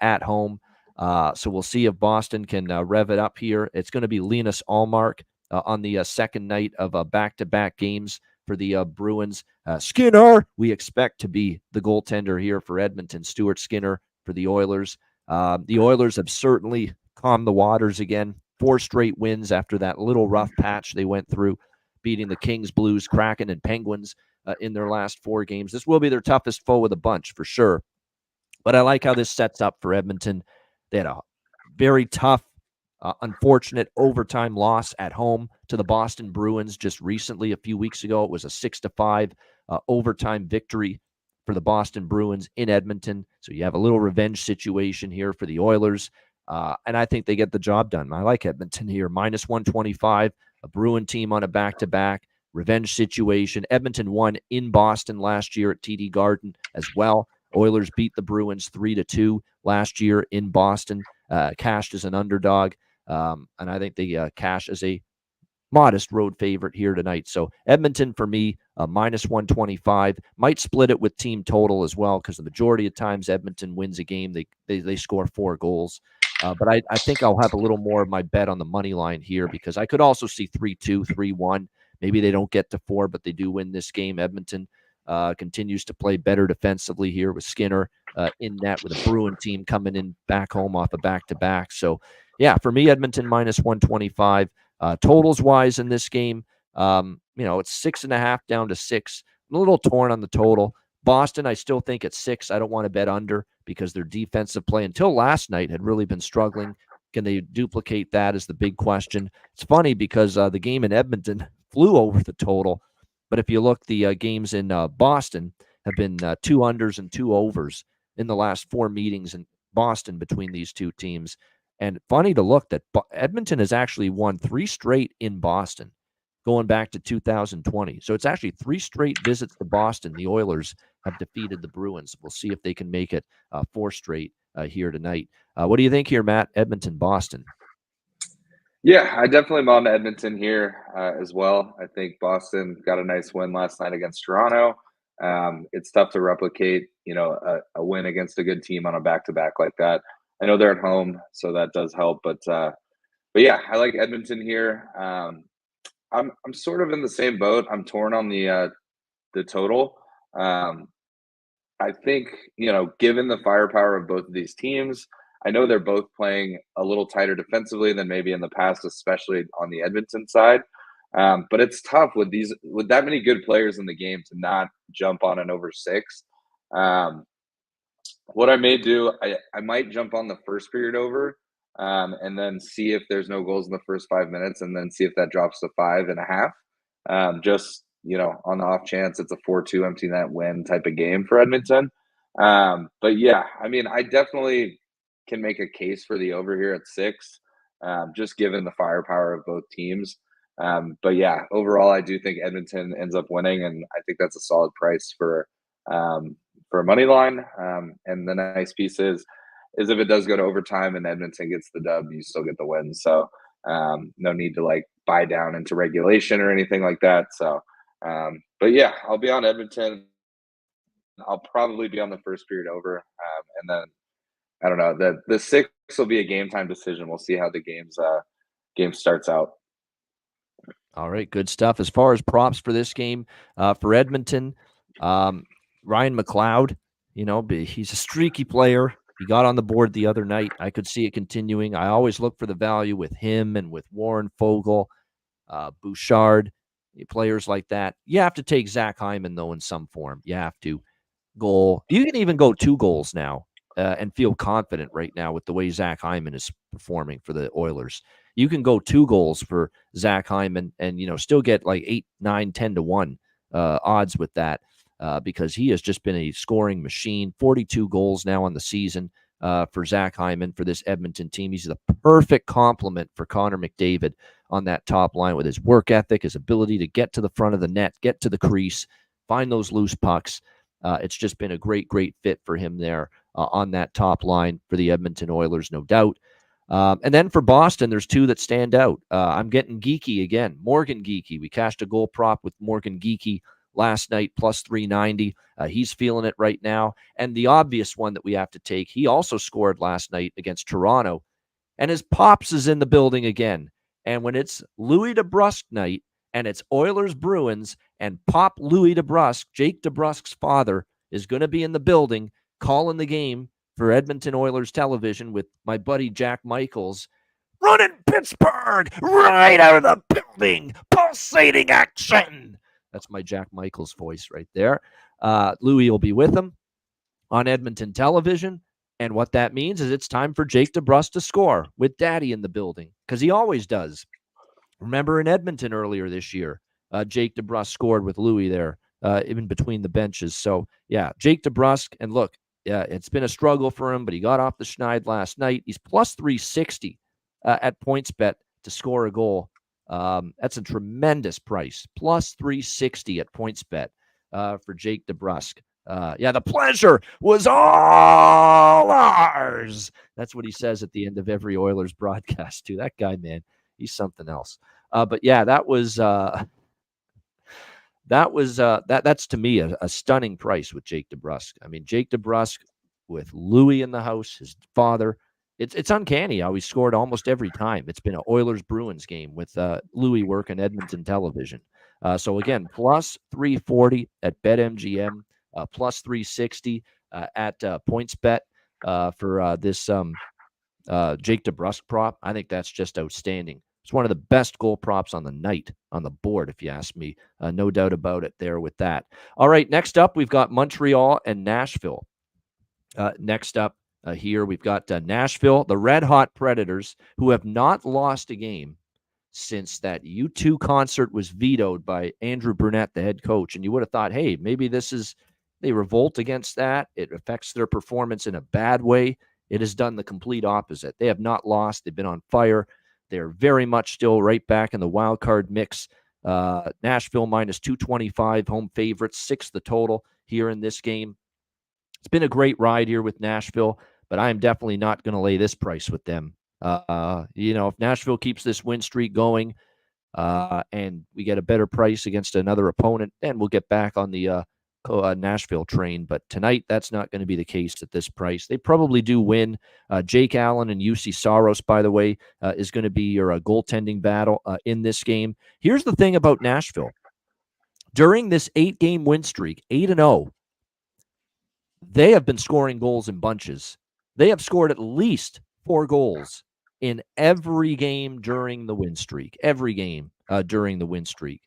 at home. So we'll see if Boston can rev it up here. It's going to be Linus Ullmark on the second night of back-to-back games for the Bruins. Skinner, we expect to be the goaltender here for Edmonton. Stuart Skinner for the Oilers. The Oilers have certainly calmed the waters again. 4 straight wins after that little rough patch they went through, beating the Kings, Blues, Kraken, and Penguins in their last 4 games. This will be their toughest foe of the bunch for sure. But I like how this sets up for Edmonton. They had a very tough, unfortunate overtime loss at home to the Boston Bruins just recently. A few weeks ago, it was a 6-5 overtime victory for the Boston Bruins in Edmonton. So you have a little revenge situation here for the Oilers. And I think they get the job done. I like Edmonton here. Minus 125, a Bruin team on a back-to-back. Revenge situation. Edmonton won in Boston last year at TD Garden as well. Oilers beat the Bruins 3-2 last year in Boston. Cashed as an underdog. And I think they cash as a modest road favorite here tonight. So Edmonton for me, minus 125. Might split it with team total as well, because the majority of times Edmonton wins a game, they score 4 goals. But I think I'll have a little more of my bet on the money line here, because I could also see 3-2, 3-1. Maybe they don't get to 4, but they do win this game. Edmonton continues to play better defensively here with Skinner in net, with a Bruin team coming in back home off a back-to-back. So, yeah, for me, Edmonton minus 125. Totals-wise in this game, it's 6.5 down to 6. I'm a little torn on the total. Boston, I still think it's 6. I don't want to bet under because their defensive play until last night had really been struggling. Can they duplicate that is the big question. It's funny because the game in Edmonton flew over the total. But if you look, the games in Boston have been 2 unders and 2 overs in the last 4 meetings in Boston between these two teams. And funny to look that Edmonton has actually won 3 straight in Boston going back to 2020. So it's actually 3 straight visits to Boston. The Oilers have defeated the Bruins. We'll see if they can make it 4 straight here tonight. What do you think here, Matt? Edmonton, Boston.
Yeah, I definitely am on Edmonton here as well. I think Boston got a nice win last night against Toronto. It's tough to replicate, a win against a good team on a back-to-back like that. I know they're at home, so that does help. But yeah, I like Edmonton here. I'm sort of in the same boat. I'm torn on the total. I think, given the firepower of both of these teams, I know they're both playing a little tighter defensively than maybe in the past, especially on the Edmonton side. But it's tough with that many good players in the game to not jump on an over 6. What I may do, I might jump on the first period over and then see if there's no goals in the first 5 minutes, and then see if that drops to 5.5. Just, on the off chance it's a 4-2 empty net win type of game for Edmonton. But yeah, I mean, I definitely can make a case for the over here at 6, just given the firepower of both teams. But yeah, overall, I do think Edmonton ends up winning, and I think that's a solid price for a money line. And the nice piece is if it does go to overtime and Edmonton gets the dub, you still get the win. So no need to buy down into regulation or anything like that. So But yeah, I'll be on Edmonton. I'll probably be on the first period over, and then I don't know. The sixth will be a game time decision. We'll see how the game starts out.
All right, good stuff. As far as props for this game, for Edmonton, Ryan McLeod, he's a streaky player. He got on the board the other night. I could see it continuing. I always look for the value with him and with Warren Fogle, Bouchard, players like that. You have to take Zach Hyman, though, in some form. You have to. Goal. You can even go 2 goals now and feel confident right now with the way Zach Hyman is performing for the Oilers. You can go 2 goals for Zach Hyman and, still get like 8, 9, 10 to 1 odds with that because he has just been a scoring machine. 42 goals now on the season for Zach Hyman for this Edmonton team. He's the perfect complement for Connor McDavid on that top line with his work ethic, his ability to get to the front of the net, get to the crease, find those loose pucks. It's just been a great, great fit for him there on that top line for the Edmonton Oilers, no doubt. And then for Boston, there's 2 that stand out. I'm getting geeky again. Morgan Geeky. We cashed a goal prop with Morgan Geeky last night, plus 390. He's feeling it right now. And the obvious one that we have to take, he also scored last night against Toronto. And his Pops is in the building again. And when it's Louis DeBrusk night, and it's Oilers Bruins, and Pop Louis DeBrusk, Jake DeBrusk's father, is going to be in the building calling the game for Edmonton Oilers television with my buddy Jack Michaels. Running Pittsburgh right out of the building, pulsating action. That's my Jack Michaels voice right there. Louis will be with him on Edmonton television. And what that means is it's time for Jake DeBrusk to score with Daddy in the building because he always does. Remember in Edmonton earlier this year, Jake DeBrusk scored with Louis there, even between the benches. So, yeah, Jake DeBrusk, and look, it's been a struggle for him, but he got off the schneid last night. He's plus 360 at PointsBet to score a goal. That's a tremendous price, plus 360 at PointsBet for Jake DeBrusk. The pleasure was all ours. That's what he says at the end of every Oilers broadcast, too. That guy, man. He's something else. But yeah, that's to me a stunning price with Jake DeBrusk. I mean, Jake DeBrusk with Louis in the house, his father. It's uncanny how he scored almost every time. It's been an Oilers Bruins game with Louis working Edmonton television. So again, plus 340 at BetMGM, plus 360 at PointsBet for this Jake DeBrusk prop. I think that's just outstanding. It's one of the best goal props on the night on the board, if you ask me. No doubt about it there with that. All right, next up, we've got Montreal and Nashville. Next up here, we've got Nashville, the Red Hot Predators, who have not lost a game since that U2 concert was vetoed by Andrew Brunette, the head coach. And you would have thought, hey, maybe they revolt against that. It affects their performance in a bad way. It has done the complete opposite. They have not lost. They've been on fire. They're very much still right back in the wild card mix. Nashville minus 225, home favorites, 6 the total here in this game. It's been a great ride here with Nashville, but I am definitely not going to lay this price with them. If Nashville keeps this win streak going and we get a better price against another opponent, then we'll get back on the Nashville train. But tonight, that's not going to be the case at this price. They probably do win. Jake Allen and UC Saros, by the way, is going to be your goaltending battle in this game. Here's the thing about Nashville. During this 8-game win streak, 8-0, they have been scoring goals in bunches. They have scored at least 4 goals in every game during the win streak. Every game during the win streak.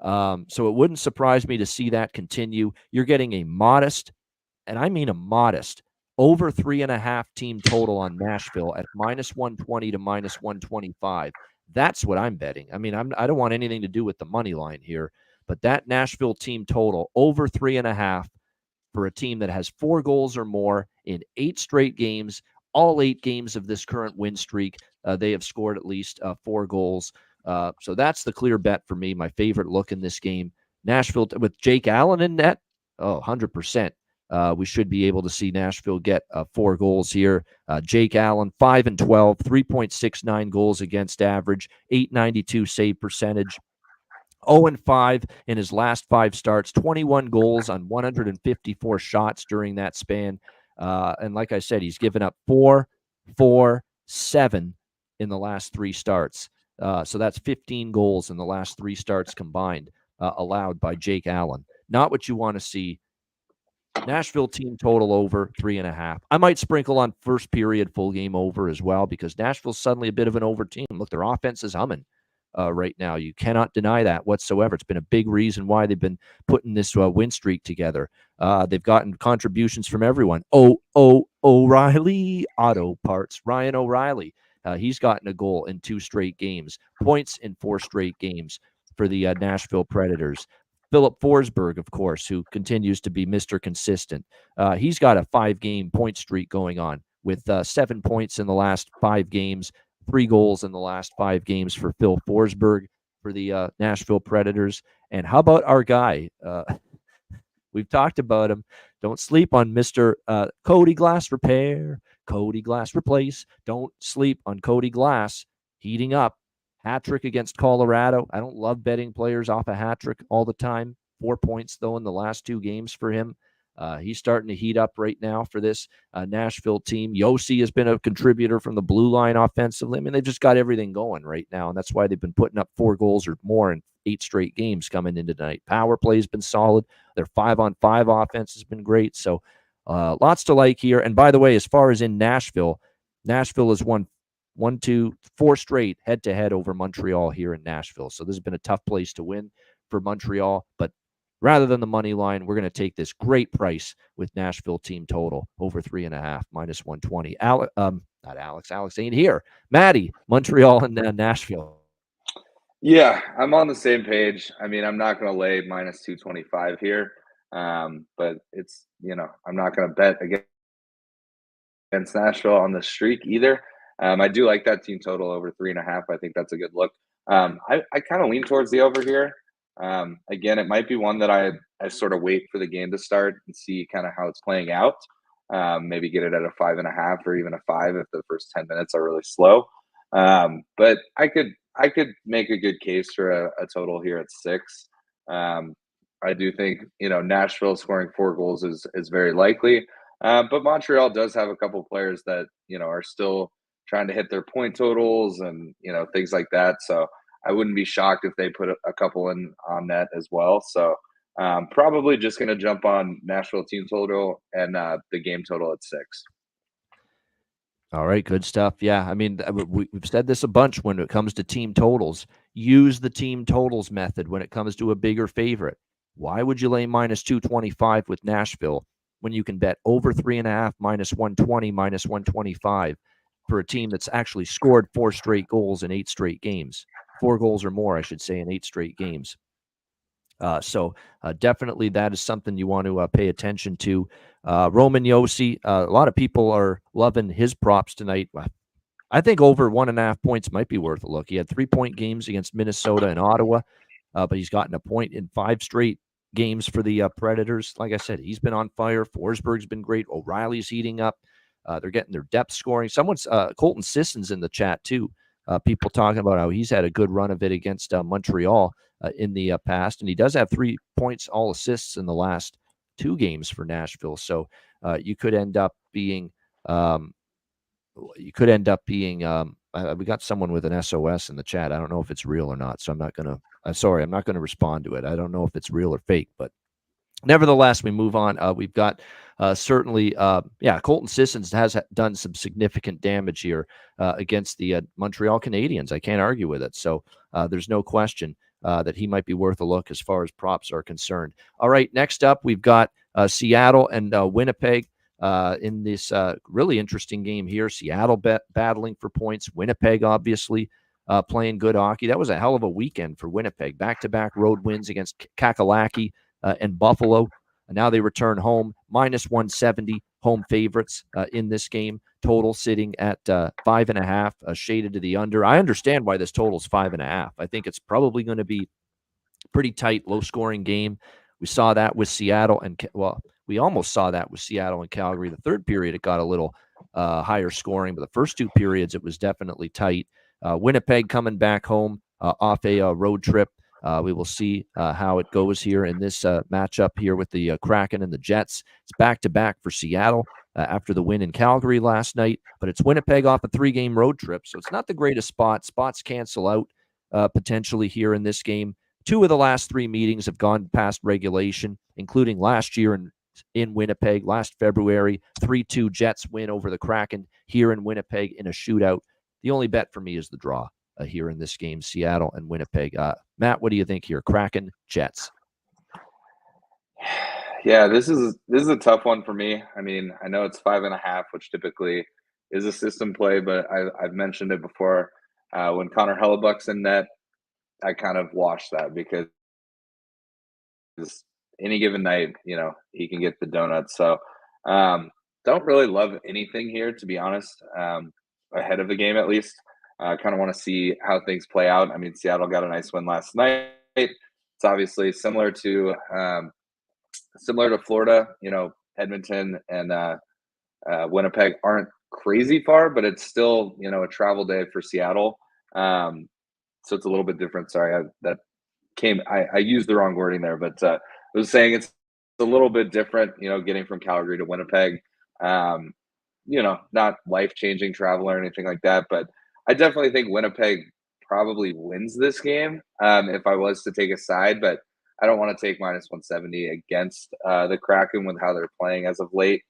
So it wouldn't surprise me to see that continue. You're getting a modest, and I mean a modest, over 3.5 team total on Nashville at minus 120 to minus 125. That's what I'm betting. I mean, I don't want anything to do with the money line here, but that Nashville team total over 3.5 for a team that has 4 goals or more in 8 straight games, all 8 games of this current win streak, they have scored at least 4 goals. So that's the clear bet for me. My favorite look in this game. Nashville with Jake Allen in net. 100%. We should be able to see Nashville get 4 goals here. Jake Allen, 5-12, 3.69 goals against average, .892 save percentage. 0-5 in his last 5 starts, 21 goals on 154 shots during that span. And like I said, he's given up 4, 4, 7 in the last 3 starts. So that's 15 goals in the last 3 starts combined, allowed by Jake Allen. Not what you want to see. Nashville team total over 3.5. I might sprinkle on first period full game over as well, because Nashville's suddenly a bit of an over team. Look, their offense is humming right now. You cannot deny that whatsoever. It's been a big reason why they've been putting this win streak together. They've gotten contributions from everyone. O'Reilly Auto Parts. Ryan O'Reilly. He's gotten a goal in 2 straight games. Points in 4 straight games for the Nashville Predators. Philip Forsberg, of course, who continues to be Mr. Consistent. He's got a 5-game point streak going on with 7 points in the last 5 games, 3 goals in the last 5 games for Phil Forsberg for the Nashville Predators. And how about our guy? We've talked about him. Don't sleep on Mr. Cody Glass Repair, Cody Glass Replace. Don't sleep on Cody Glass. Heating up. Hat trick against Colorado. I don't love betting players off a hat trick all the time. 4 points, though, in the last 2 games for him. He's starting to heat up right now for this Nashville team. Yossi has been a contributor from the blue line offensively. I mean, they've just got everything going right now, and that's why they've been putting up 4 goals or more in 8 straight games coming into tonight. Power play has been solid. Their 5-on-5 offense has been great. So lots to like here. And by the way, as far as in Nashville has won 1, 2, 4 straight head-to-head over Montreal here in Nashville. So this has been a tough place to win for Montreal. But rather than the money line, we're going to take this great price with Nashville team total over 3.5, minus 120. Not Alex. Alex ain't here. Maddie, Montreal and Nashville.
Yeah, I'm on the same page. I mean, I'm not going to lay minus 225 here. But it's, I'm not going to bet against Nashville on the streak either. I do like that team total over 3.5. I think that's a good look. I kind of lean towards the over here. Again, it might be one that I sort of wait for the game to start and see kind of how it's playing out. Maybe get it at a 5.5 or even a 5 if the first 10 minutes are really slow. But I could make a good case for a total here at 6. I do think, Nashville scoring 4 goals is very likely. But Montreal does have a couple of players that, are still trying to hit their point totals and, things like that. So I wouldn't be shocked if they put a couple in on that as well. So probably just going to jump on Nashville team total and the game total at 6.
All right, good stuff. Yeah, I mean, we've said this a bunch when it comes to team totals. Use the team totals method when it comes to a bigger favorite. Why would you lay minus 225 with Nashville when you can bet over 3.5, minus 120, minus 125 for a team that's actually scored 4 straight goals in 8 straight games? 4 goals or more, I should say, in 8 straight games. So definitely that is something you want to pay attention to. Roman Yossi, a lot of people are loving his props tonight. I think over 1.5 points might be worth a look. He had 3-point games against Minnesota and Ottawa, but he's gotten a point in 5 straight games for the Predators. Like I said, he's been on fire. Forsberg's been great. O'Reilly's heating up. They're getting their depth scoring. Someone's Colton Sisson's in the chat too. People talking about how he's had a good run of it against Montreal in the past, and he does have 3 points, all assists in the last 2 games for Nashville. So you could end up being, we got someone with an SOS in the chat. I don't know if it's real or not, so I'm not going to respond to it. I don't know if it's real or fake, but nevertheless, we move on. We've got certainly, Colton Sissons has done some significant damage here against the Montreal Canadiens. I can't argue with it. So there's no question that he might be worth a look as far as props are concerned. All right, next up, we've got Seattle and Winnipeg in this really interesting game here. Seattle battling for points. Winnipeg, obviously, playing good hockey. That was a hell of a weekend for Winnipeg. Back-to-back road wins against Kakalaki and Buffalo. And now they return home, minus 170, home favorites in this game. Total sitting at 5.5, shaded to the under. I understand why this total is 5.5. I think it's probably going to be pretty tight, low-scoring game. We saw that with Seattle, we almost saw that with Seattle and Calgary. The third period, it got a little higher scoring, but the first 2 periods, it was definitely tight. Winnipeg coming back home off a road trip We will see how it goes here in this matchup here with the Kraken and the Jets. It's back-to-back for Seattle after the win in Calgary last night, but it's Winnipeg off a 3-game road trip, so it's not the greatest spot. Spots cancel out potentially here in this game. 2 of the last 3 meetings have gone past regulation, including last year in Winnipeg, last February, 3-2 Jets win over the Kraken here in Winnipeg in a shootout. The only bet for me is the draw here in this game, Seattle and Winnipeg. Matt, what do you think here? Kraken, Jets.
Yeah, this is a tough one for me. I mean, I know it's 5.5, which typically is a system play, but I've mentioned it before. When Connor Hellebuck's in net, I kind of wash that because any given night, he can get the donuts. So don't really love anything here, to be honest, ahead of the game at least. I kind of want to see how things play out. I mean, Seattle got a nice win last night. It's obviously similar to Florida. Edmonton and Winnipeg aren't crazy far, but it's still a travel day for Seattle. So it's a little bit different. Sorry, I used the wrong wording there, but I was saying it's a little bit different. Getting from Calgary to Winnipeg. Not life-changing travel or anything like that, but I definitely think Winnipeg probably wins this game if I was to take a side, but I don't want to take minus 170 against the Kraken with how they're playing as of late.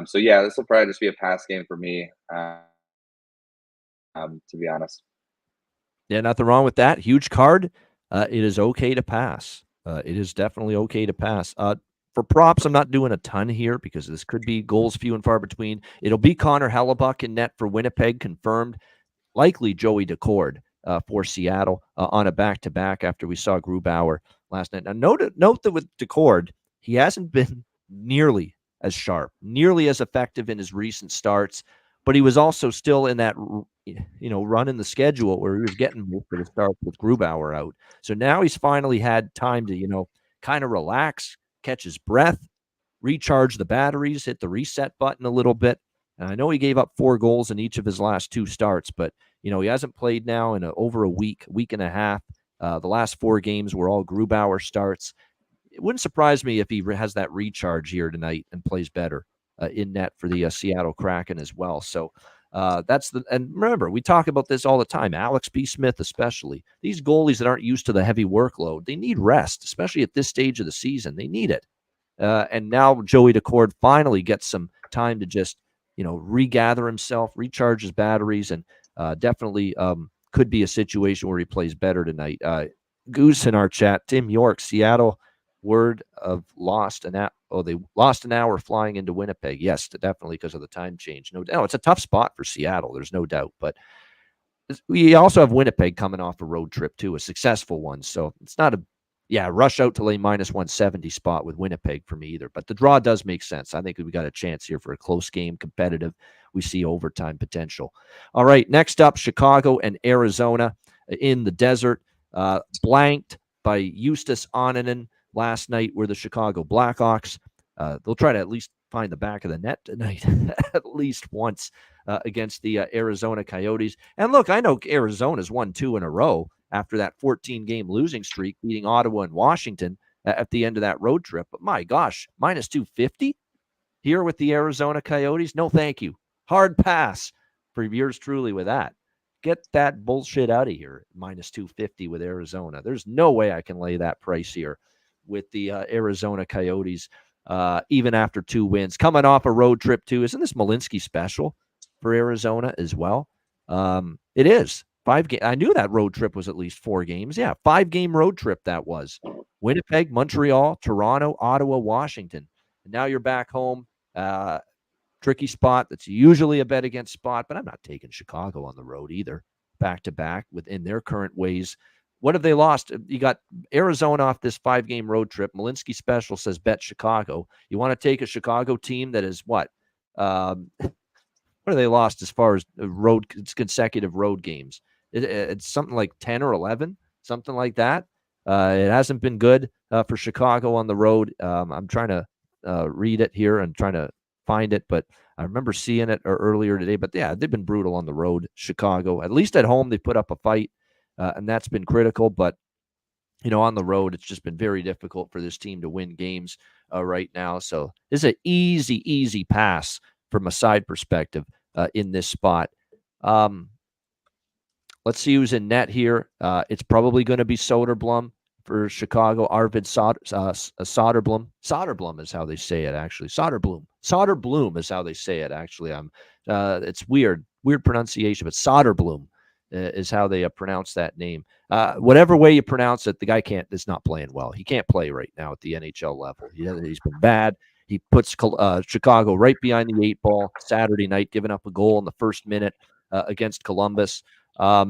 So yeah, this will probably just be a pass game for me, to be honest.
Yeah, nothing wrong with that. Huge card. It is okay to pass. It is definitely okay to pass. For props, I'm not doing a ton here because this could be goals few and far between. It'll be Connor Hellebuck in net for Winnipeg, confirmed. Likely Joey Decord for Seattle on a back-to-back after we saw Grubauer last night. Now, note that with Decord, he hasn't been nearly as sharp, nearly as effective in his recent starts, but he was also still in that run in the schedule where he was getting most of the starts with Grubauer out. So now he's finally had time to kind of relax, catch his breath, recharge the batteries, hit the reset button a little bit. And I know he gave up 4 goals in each of his last 2 starts, but he hasn't played now in over a week and a half. The last 4 games were all Grubauer starts. It wouldn't surprise me if he has that recharge here tonight and plays better in net for the Seattle Kraken as well. So and remember, we talk about this all the time. Alex B. Smith, especially these goalies that aren't used to the heavy workload, they need rest, especially at this stage of the season. They need it. And now Joey Decord finally gets some time to just regather himself, recharge his batteries, and definitely could be a situation where he plays better tonight. Goose in our chat, Tim York, Seattle, word of lost an hour. Oh, they lost an hour flying into Winnipeg. Yes, definitely because of the time change. No, it's a tough spot for Seattle. There's no doubt. But we also have Winnipeg coming off a road trip too, a successful one. So it's not rush out to lay minus 170 spot with Winnipeg for me either. But the draw does make sense. I think we got a chance here for a close game, competitive. We see overtime potential. All right, next up, Chicago and Arizona in the desert. Blanked by Justus Oninen last night were the Chicago Blackhawks. They'll try to at least find the back of the net tonight at least once against the Arizona Coyotes. And look, I know Arizona's won 2 in a row after that 14-game losing streak, beating Ottawa and Washington at the end of that road trip. But my gosh, minus 250 here with the Arizona Coyotes? No, thank you. Hard pass for yours truly with that. Get that bullshit out of here, minus 250 with Arizona. There's no way I can lay that price here with the Arizona Coyotes, even after 2 wins. Coming off a road trip, too. Isn't this Malinsky special for Arizona as well? It is. 5 games. I knew that road trip was at least 4 games. Yeah, 5-game road trip that was. Winnipeg, Montreal, Toronto, Ottawa, Washington. And now you're back home. Tricky spot. That's usually a bet against spot, but I'm not taking Chicago on the road either. Back-to-back within their current ways. What have they lost? You got Arizona off this 5-game road trip. Malinsky special says bet Chicago. You want to take a Chicago team that is what? What have they lost as far as consecutive road games? It's something like 10 or 11, something like that. It hasn't been good for Chicago on the road. I'm trying to read it here and trying to find it, but I remember seeing it earlier today. But yeah, they've been brutal on the road, Chicago. At least at home, they put up a fight, and that's been critical. But on the road, it's just been very difficult for this team to win games right now. So this is an easy pass from a side perspective in this spot. Let's see who's in net here. It's probably going to be Soderblom for Chicago. Arvid Soderblom. Soderblom is how they say it, actually. Soderblom is how they say it, actually. It's weird pronunciation, but Soderblom is how they pronounce that name. Whatever way you pronounce it, the guy is not playing well. He can't play right now at the NHL level. He's been bad. He puts Chicago right behind the 8 ball Saturday night, giving up a goal in the first minute against Columbus.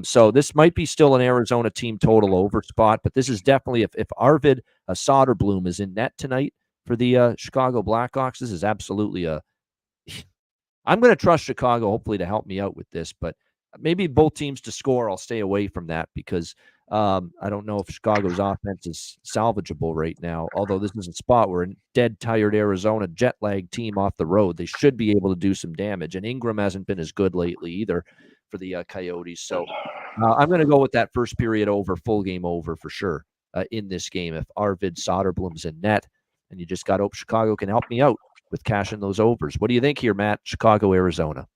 So this might be still an Arizona team total over spot, but this is definitely, if Arvid Soderblom is in net tonight for the Chicago Blackhawks, this is absolutely I'm going to trust Chicago, hopefully, to help me out with this, but maybe both teams to score. I'll stay away from that because I don't know if Chicago's offense is salvageable right now, although this is a spot where a dead, tired Arizona jet-lagged team off the road, they should be able to do some damage, and Ingram hasn't been as good lately either for the Coyotes. So I'm going to go with that first period over, full game over for sure in this game. If Arvid Soderblom's in net, and you just got to hope Chicago can help me out with cashing those overs. What do you think here, Matt? Chicago, Arizona.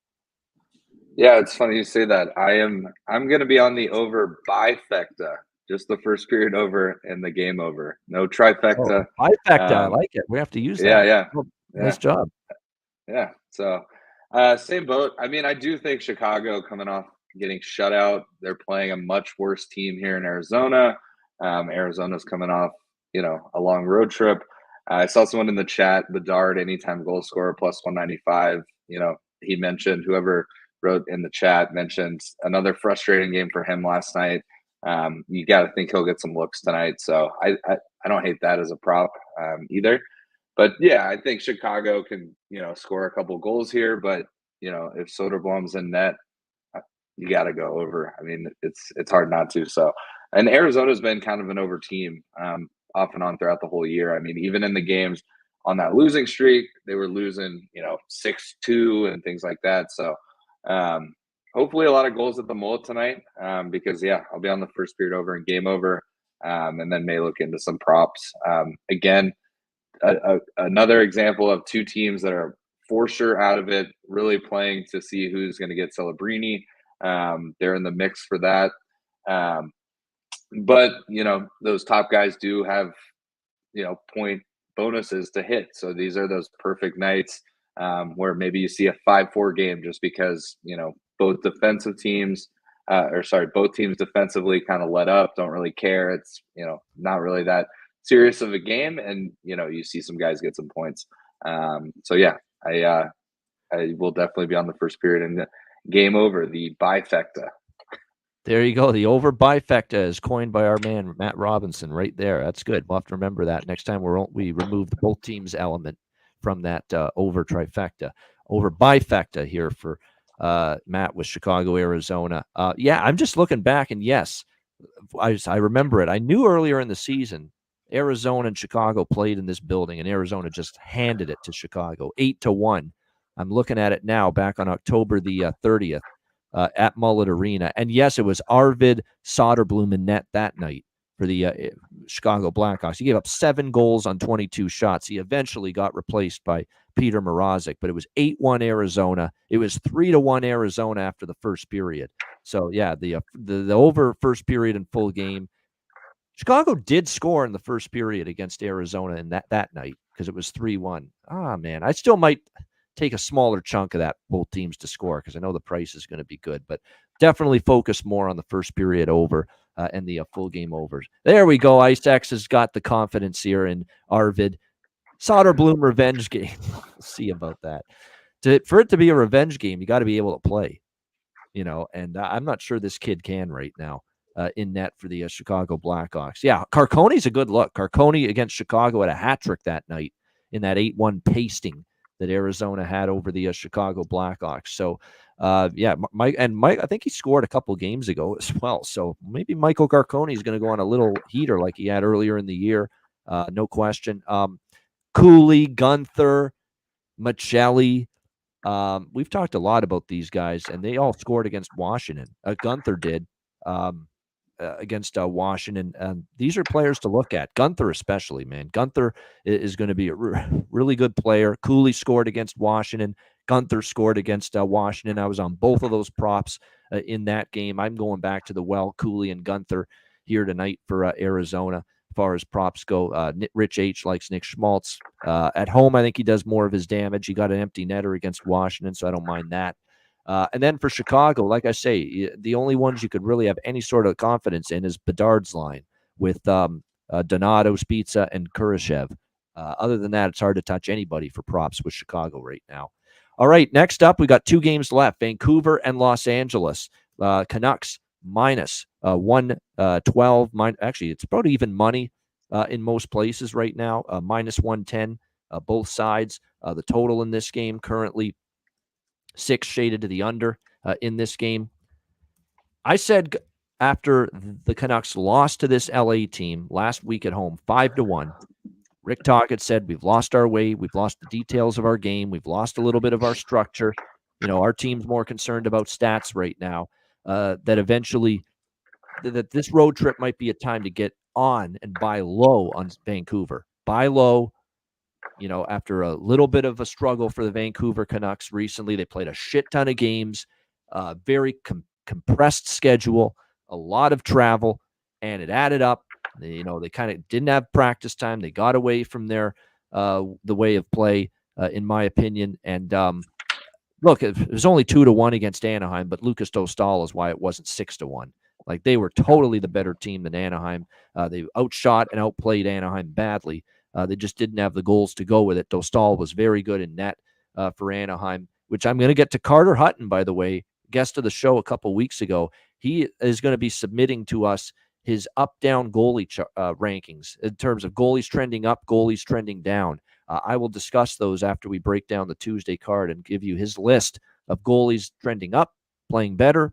Yeah, it's funny you say that. I'm going to be on the over bifecta, just the first period over and the game over. No trifecta.
Oh, bifecta, I like it. We have to use that.
Yeah.
Oh, nice job.
Yeah. So, same boat. I mean, I do think Chicago coming off getting shut out. They're playing a much worse team here in Arizona. Arizona's coming off, a long road trip. I saw someone in the chat, Bedard, anytime goal scorer plus 195. He mentioned, whoever wrote in the chat mentioned another frustrating game for him last night. You got to think he'll get some looks tonight. So I don't hate that as a prop either. But yeah, I think Chicago can, score a couple goals here. But, if Soderblom's in net, you got to go over. I mean, it's hard not to. So, and Arizona's been kind of an over team off and on throughout the whole year. I mean, even in the games on that losing streak, they were losing, 6-2 and things like that. So hopefully a lot of goals at the mullet tonight because, I'll be on the first period over and game over and then may look into some props. Again, another example of two teams that are for sure out of it, really playing to see who's going to get Celebrini. They're in the mix for that. But, those top guys do have, point bonuses to hit. So these are those perfect nights where maybe you see a 5-4 game just because, both teams defensively kind of let up, don't really care. It's, not really that serious of a game. And, you see some guys get some points. So yeah, I will definitely be on the first period and game over, the bifecta.
There you go. The over bifecta is coined by our man, Matt Robinson, right there. That's good. We'll have to remember that next time we remove the both teams element from that over trifecta. Over bifecta here for Matt with Chicago, Arizona. I'm just looking back, and yes, I remember it. I knew earlier in the season, Arizona and Chicago played in this building, and Arizona just handed it to Chicago, 8-1. I'm looking at it now, back on October the 30th. At Mullet Arena. And yes, it was Arvid Soderblom in net that night for the Chicago Blackhawks. He gave up 7 goals on 22 shots. He eventually got replaced by Peter Mrazek, but it was 8-1 Arizona. It was 3-1 Arizona after the first period. So yeah, the over first period and full game. Chicago did score in the first period against Arizona in that night because it was 3-1. Ah, man, I still might take a smaller chunk of that, both teams to score, because I know the price is going to be good, but definitely focus more on the first period over and the full game overs. There we go. Ice X has got the confidence here in Arvid. Soderblom revenge game. We'll see about that. For it to be a revenge game, you got to be able to play, and I'm not sure this kid can right now in net for the Chicago Blackhawks. Yeah, Carcone's a good look. Carcone against Chicago had a hat trick that night in that 8-1 pasting that Arizona had over the Chicago Blackhawks. So, Mike, I think he scored a couple games ago as well. So maybe Michael Carcone is going to go on a little heater like he had earlier in the year. No question. Cooley, Gunther, Machelli. We've talked a lot about these guys, and they all scored against Washington. Gunther did. against Washington. These are players to look at. Gunther especially, man. Gunther is going to be a really good player. Cooley scored against Washington. Gunther scored against Washington. I was on both of those props in that game. I'm going back to the well, Cooley and Gunther here tonight for Arizona. As far as props go, Rich H likes Nick Schmaltz. At home, I think he does more of his damage. He got an empty netter against Washington, so I don't mind that. And then for Chicago, like I say, the only ones you could really have any sort of confidence in is Bedard's line with Donato, Spezza, and Kurashev. Other than that, it's hard to touch anybody for props with Chicago right now. All right, next up, we got 2 games left, Vancouver and Los Angeles. Canucks minus 112. Actually, it's about even money in most places right now, minus 110, both sides. The total in this game currently 6 shaded to the under in this game. I said after the Canucks lost to this LA team last week at home, 5-1, Rick Tocchet said, we've lost our way. We've lost the details of our game. We've lost a little bit of our structure. Our team's more concerned about stats right now. That eventually that this road trip might be a time to get on and buy low on Vancouver. Buy low. After a little bit of a struggle for the Vancouver Canucks recently, they played a shit ton of games, very compressed schedule, a lot of travel, and it added up. They kind of didn't have practice time. They got away from their the way of play, in my opinion. And look, it was only 2-1 against Anaheim, but Lucas Dostal is why it wasn't 6-1. Like, they were totally the better team than Anaheim. They outshot and outplayed Anaheim badly. They just didn't have the goals to go with it. Dostal was very good in net for Anaheim, which I'm going to get to Carter Hutton, by the way, guest of the show a couple weeks ago. He is going to be submitting to us his up-down goalie rankings in terms of goalies trending up, goalies trending down. I will discuss those after we break down the Tuesday card and give you his list of goalies trending up, playing better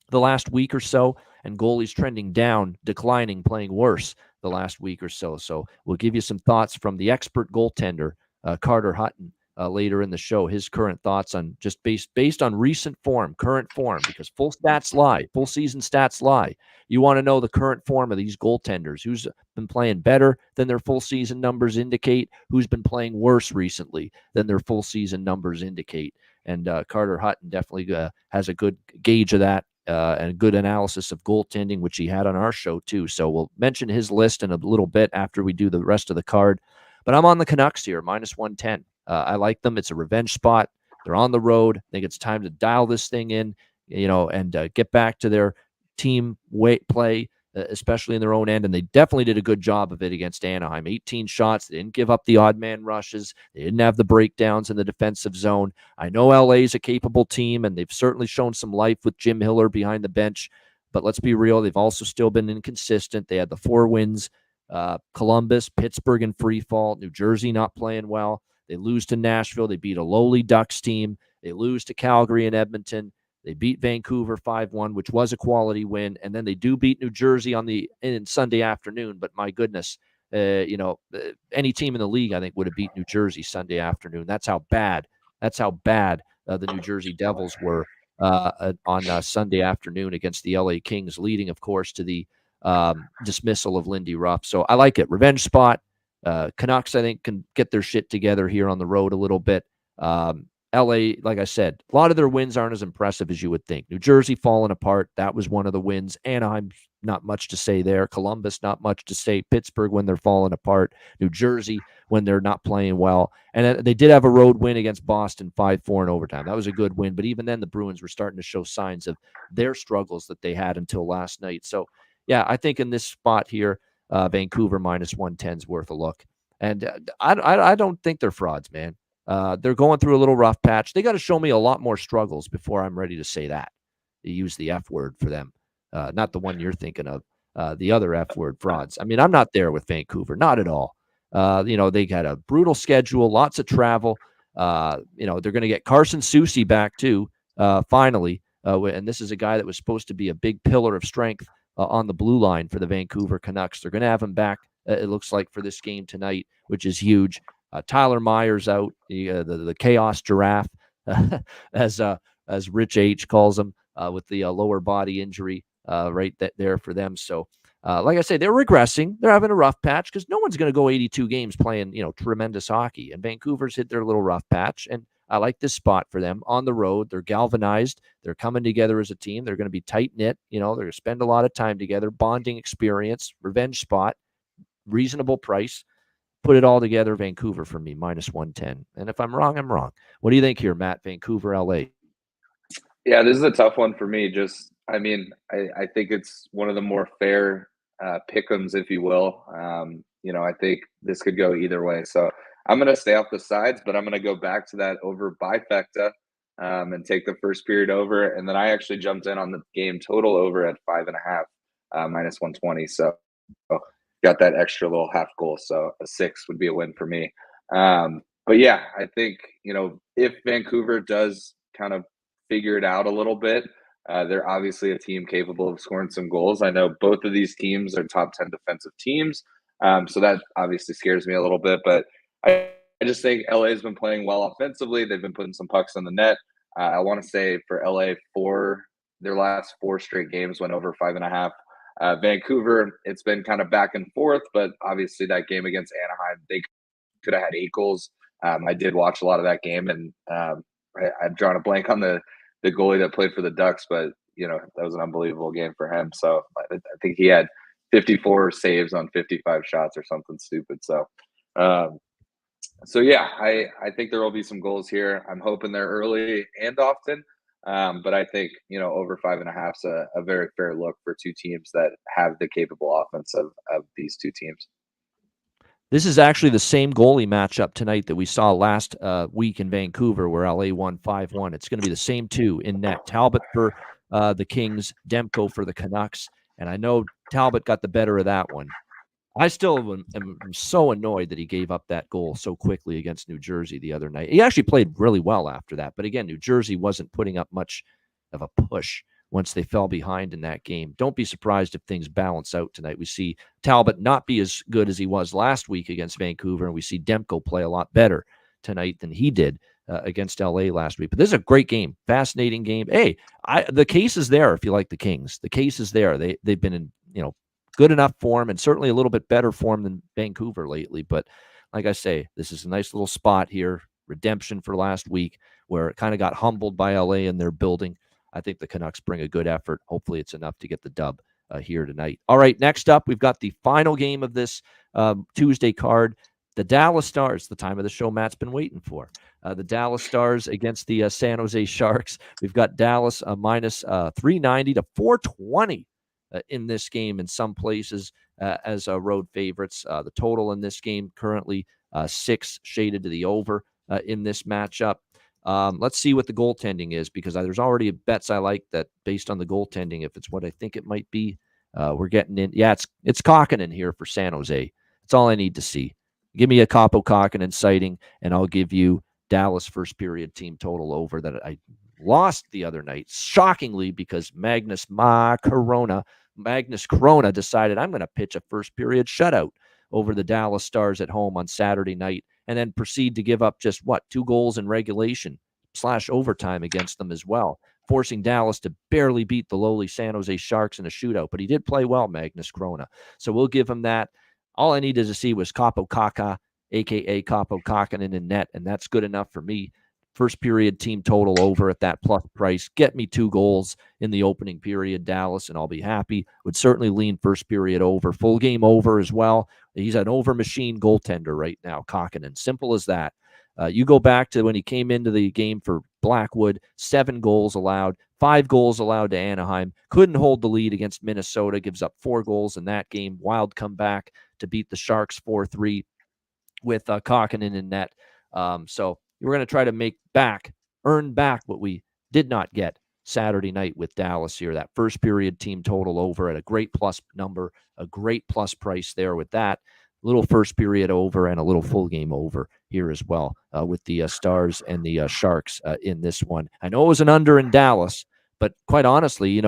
the last week or so, and goalies trending down, declining, playing worse the last week or so. So we'll give you some thoughts from the expert goaltender, Carter Hutton, later in the show, his current thoughts on just based on recent form, current form, because full stats lie, full season stats lie. You want to know the current form of these goaltenders, who's been playing better than their full season numbers indicate, who's been playing worse recently than their full season numbers indicate. And Carter Hutton definitely has a good gauge of that. And a good analysis of goaltending, which he had on our show too. So we'll mention his list in a little bit after we do the rest of the card. But I'm on the Canucks here, minus 110. I like them. It's a revenge spot. They're on the road. I think it's time to dial this thing in, and get back to their team play, especially in their own end. And they definitely did a good job of it against Anaheim. 18 shots. They didn't give up the odd man rushes. They didn't have the breakdowns in the defensive zone. I know LA is a capable team, and they've certainly shown some life with Jim Hiller behind the bench. But let's be real, they've also still been inconsistent. They had the 4 wins. Columbus, Pittsburgh in free fall. New Jersey not playing well. They lose to Nashville. They beat a lowly Ducks team. They lose to Calgary and Edmonton. They beat Vancouver 5-1, which was a quality win. And then they do beat New Jersey in Sunday afternoon. But my goodness, any team in the league, I think, would have beat New Jersey Sunday afternoon. That's how bad the New Jersey Devils were on Sunday afternoon against the LA Kings, leading, of course, to the dismissal of Lindy Ruff. So I like it. Revenge spot. Canucks, I think, can get their shit together here on the road a little bit. LA, like I said, a lot of their wins aren't as impressive as you would think. New Jersey falling apart. That was one of the wins. Anaheim, not much to say there. Columbus, not much to say. Pittsburgh, when they're falling apart. New Jersey, when they're not playing well. And they did have a road win against Boston, 5-4 in overtime. That was a good win. But even then, the Bruins were starting to show signs of their struggles that they had until last night. So, yeah, I think in this spot here, Vancouver minus 110 is worth a look. And I don't think they're frauds, man. They're going through a little rough patch. They got to show me a lot more struggles before I'm ready to say that. They use the F word for them, not the one you're thinking of, the other F word, frauds. I mean, I'm not there with Vancouver, not at all. They got a brutal schedule, lots of travel. They're going to get Carson Soucy back too, finally. And this is a guy that was supposed to be a big pillar of strength on the blue line for the Vancouver Canucks. They're going to have him back, it looks like, for this game tonight, which is huge. Tyler Myers out, the chaos giraffe, as Rich H calls him, with the lower body injury. right there for them. So, like I say, they're regressing. They're having a rough patch because no one's going to go 82 games playing, tremendous hockey. And Vancouver's hit their little rough patch. And I like this spot for them on the road. They're galvanized. They're coming together as a team. They're going to be tight knit. They're going to spend a lot of time together, bonding experience, revenge spot, reasonable price. Put it all together, Vancouver for me, -110. And if I'm wrong, I'm wrong. What do you think here, Matt? Vancouver, LA?
Yeah, this is a tough one for me. I think it's one of the more fair pick'ems, if you will. I think this could go either way. So I'm going to stay off the sides, but I'm going to go back to that over bifecta and take the first period over. And then I actually jumped in on the game total over at 5.5, -120. So got that extra little half goal. So a 6 would be a win for me. But yeah, I think, if Vancouver does kind of figure it out a little bit, they're obviously a team capable of scoring some goals. I know both of these teams are top 10 defensive teams. So that obviously scares me a little bit, but I just think LA has been playing well offensively. They've been putting some pucks on the net. I want to say for LA, their last 4 straight games went over 5.5. Vancouver, it's been kind of back and forth, but obviously that game against Anaheim, they could have had 8 goals. I did watch a lot of that game, and I've drawn a blank on the goalie that played for the Ducks, but that was an unbelievable game for him. So I think he had 54 saves on 55 shots or something stupid. So, yeah, I think there will be some goals here. I'm hoping they're early and often. But I think, over 5.5 is a very fair look for two teams that have the capable offense of these two teams.
This is actually the same goalie matchup tonight that we saw last week in Vancouver, where LA won 5-1. It's going to be the same two in net. Talbot for the Kings, Demko for the Canucks. And I know Talbot got the better of that one. I still am so annoyed that he gave up that goal so quickly against New Jersey the other night. He actually played really well after that. But again, New Jersey wasn't putting up much of a push once they fell behind in that game. Don't be surprised if things balance out tonight. We see Talbot not be as good as he was last week against Vancouver, and we see Demko play a lot better tonight than he did against LA last week. But this is a great game, fascinating game. Hey, the case is there if you like the Kings. The case is there. They've been in good enough form, and certainly a little bit better form than Vancouver lately. But like I say, this is a nice little spot here, redemption for last week, where it kind of got humbled by LA in their building. I think the Canucks bring a good effort. Hopefully it's enough to get the dub here tonight. All right, next up, we've got the final game of this Tuesday card. The Dallas Stars, the time of the show Matt's been waiting for. The Dallas Stars against the San Jose Sharks. We've got Dallas minus 390 to 420 in this game in some places as road favorites. The total in this game currently 6, shaded to the over in this matchup. Let's see what the goaltending is, because there's already bets I like that based on the goaltending. If it's what I think it might be, we're getting in. Yeah, it's Kokkonen here for San Jose. That's all I need to see. Give me a Kaapo Kokkonen sighting, and I'll give you Dallas first period team total over that I lost the other night, shockingly, because Magnus Corona decided I'm going to pitch a first period shutout over the Dallas Stars at home on Saturday night, and then proceed to give up just 2 goals in regulation / overtime against them as well, forcing Dallas to barely beat the lowly San Jose Sharks in a shootout. But he did play well, Magnus Corona. So we'll give him that. All I needed to see was Kaapo Kakko, a.k.a. Kaapo Kokkonen in net, and that's good enough for me. First period team total over at that plus price. Get me 2 goals in the opening period, Dallas, and I'll be happy. Would certainly lean first period over. Full game over as well. He's an over machine goaltender right now, Kokkonen. Simple as that. You go back to when he came into the game for Blackwood, 7 goals allowed, 5 goals allowed to Anaheim. Couldn't hold the lead against Minnesota. Gives up 4 goals in that game. Wild comeback to beat the Sharks 4-3 with Kokkonen in net. So we're going to try to earn back what we did not get Saturday night with Dallas here. That first period team total over at a great plus number, a great plus price there with that. Little first period over and a little full game over here as well with the Stars and the Sharks in this one. I know it was an under in Dallas, but quite honestly,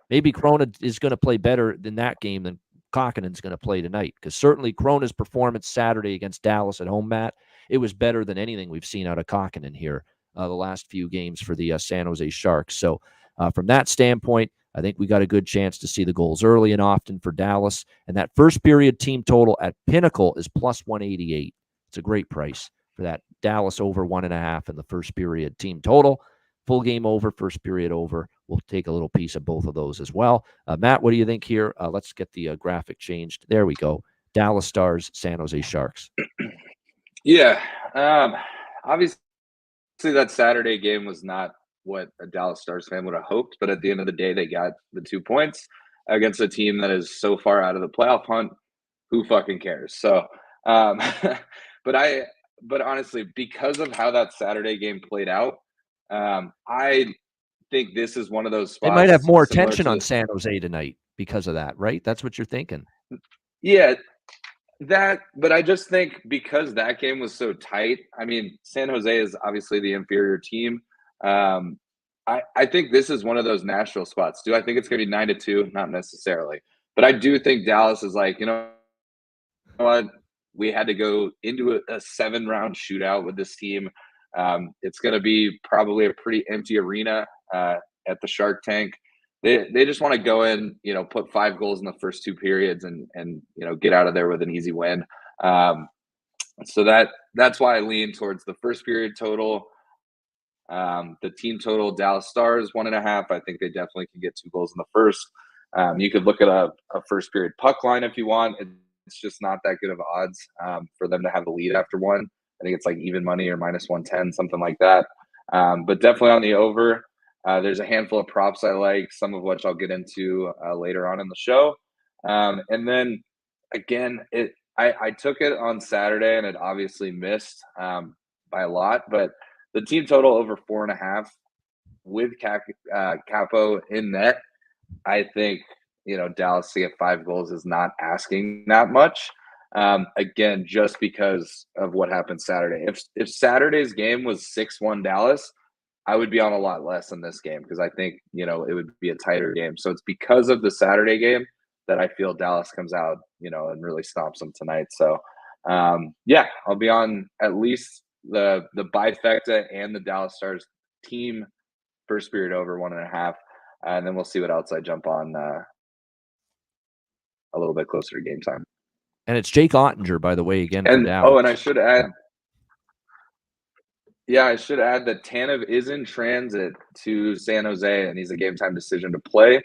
maybe Corona is going to play better in that game than Kokkonen's going to play tonight, because certainly Corona's performance Saturday against Dallas at home, Matt, it was better than anything we've seen out of Kokkonen here the last few games for the San Jose Sharks. So from that standpoint, I think we got a good chance to see the goals early and often for Dallas. And that first period team total at Pinnacle is plus 188. It's a great price for that Dallas over 1.5 in the first period team total. Full game over, first period over. We'll take a little piece of both of those as well. Matt, what do you think here? Let's get the graphic changed. There we go. Dallas Stars, San Jose Sharks.
Yeah. Obviously, that Saturday game was not what a Dallas Stars fan would have hoped, but at the end of the day, they got the 2 points against a team that is so far out of the playoff hunt. Who fucking cares? So, but honestly, because of how that Saturday game played out, I think this is one of those spots.
They might have more attention on San Jose tonight because of that, right? That's what you're thinking.
Yeah, but I just think because that game was so tight, I mean, San Jose is obviously the inferior team. I think this is one of those Nashville spots. Do I think it's going to be 9-2? Not necessarily. But I do think Dallas is like, you know what? We had to go into a 7-round shootout with this team. It's going to be probably a pretty empty arena at the Shark Tank. They just want to go in, you know, put 5 goals in the first 2 periods and you know, get out of there with an easy win. So that's why I lean towards the first period total. The team total, Dallas Stars 1.5. I think they definitely can get 2 goals in the first. You could look at a first period puck line if you want. It's just not that good of odds for them to have the lead after one. I think it's like even money or minus 110, something like that. But definitely on the over. There's a handful of props I like, some of which I'll get into later on in the show. And then again, I took it on Saturday and it obviously missed by a lot, but the team total over 4.5 with Capo in net, I think, you know, Dallas to get 5 goals is not asking that much. Again, just because of what happened Saturday. If Saturday's game was 6-1 Dallas, I would be on a lot less in this game because I think, you know, it would be a tighter game. So it's because of the Saturday game that I feel Dallas comes out, you know, and really stomps them tonight. So, yeah, I'll be on at least the bifecta and the Dallas Stars team first period over 1.5. And then we'll see what else I jump on a little bit closer to game time.
And it's Jake Ottinger, by the way, again, for Dallas.
Oh, and I should add that Tanev is in transit to San Jose, and he's a game time decision to play.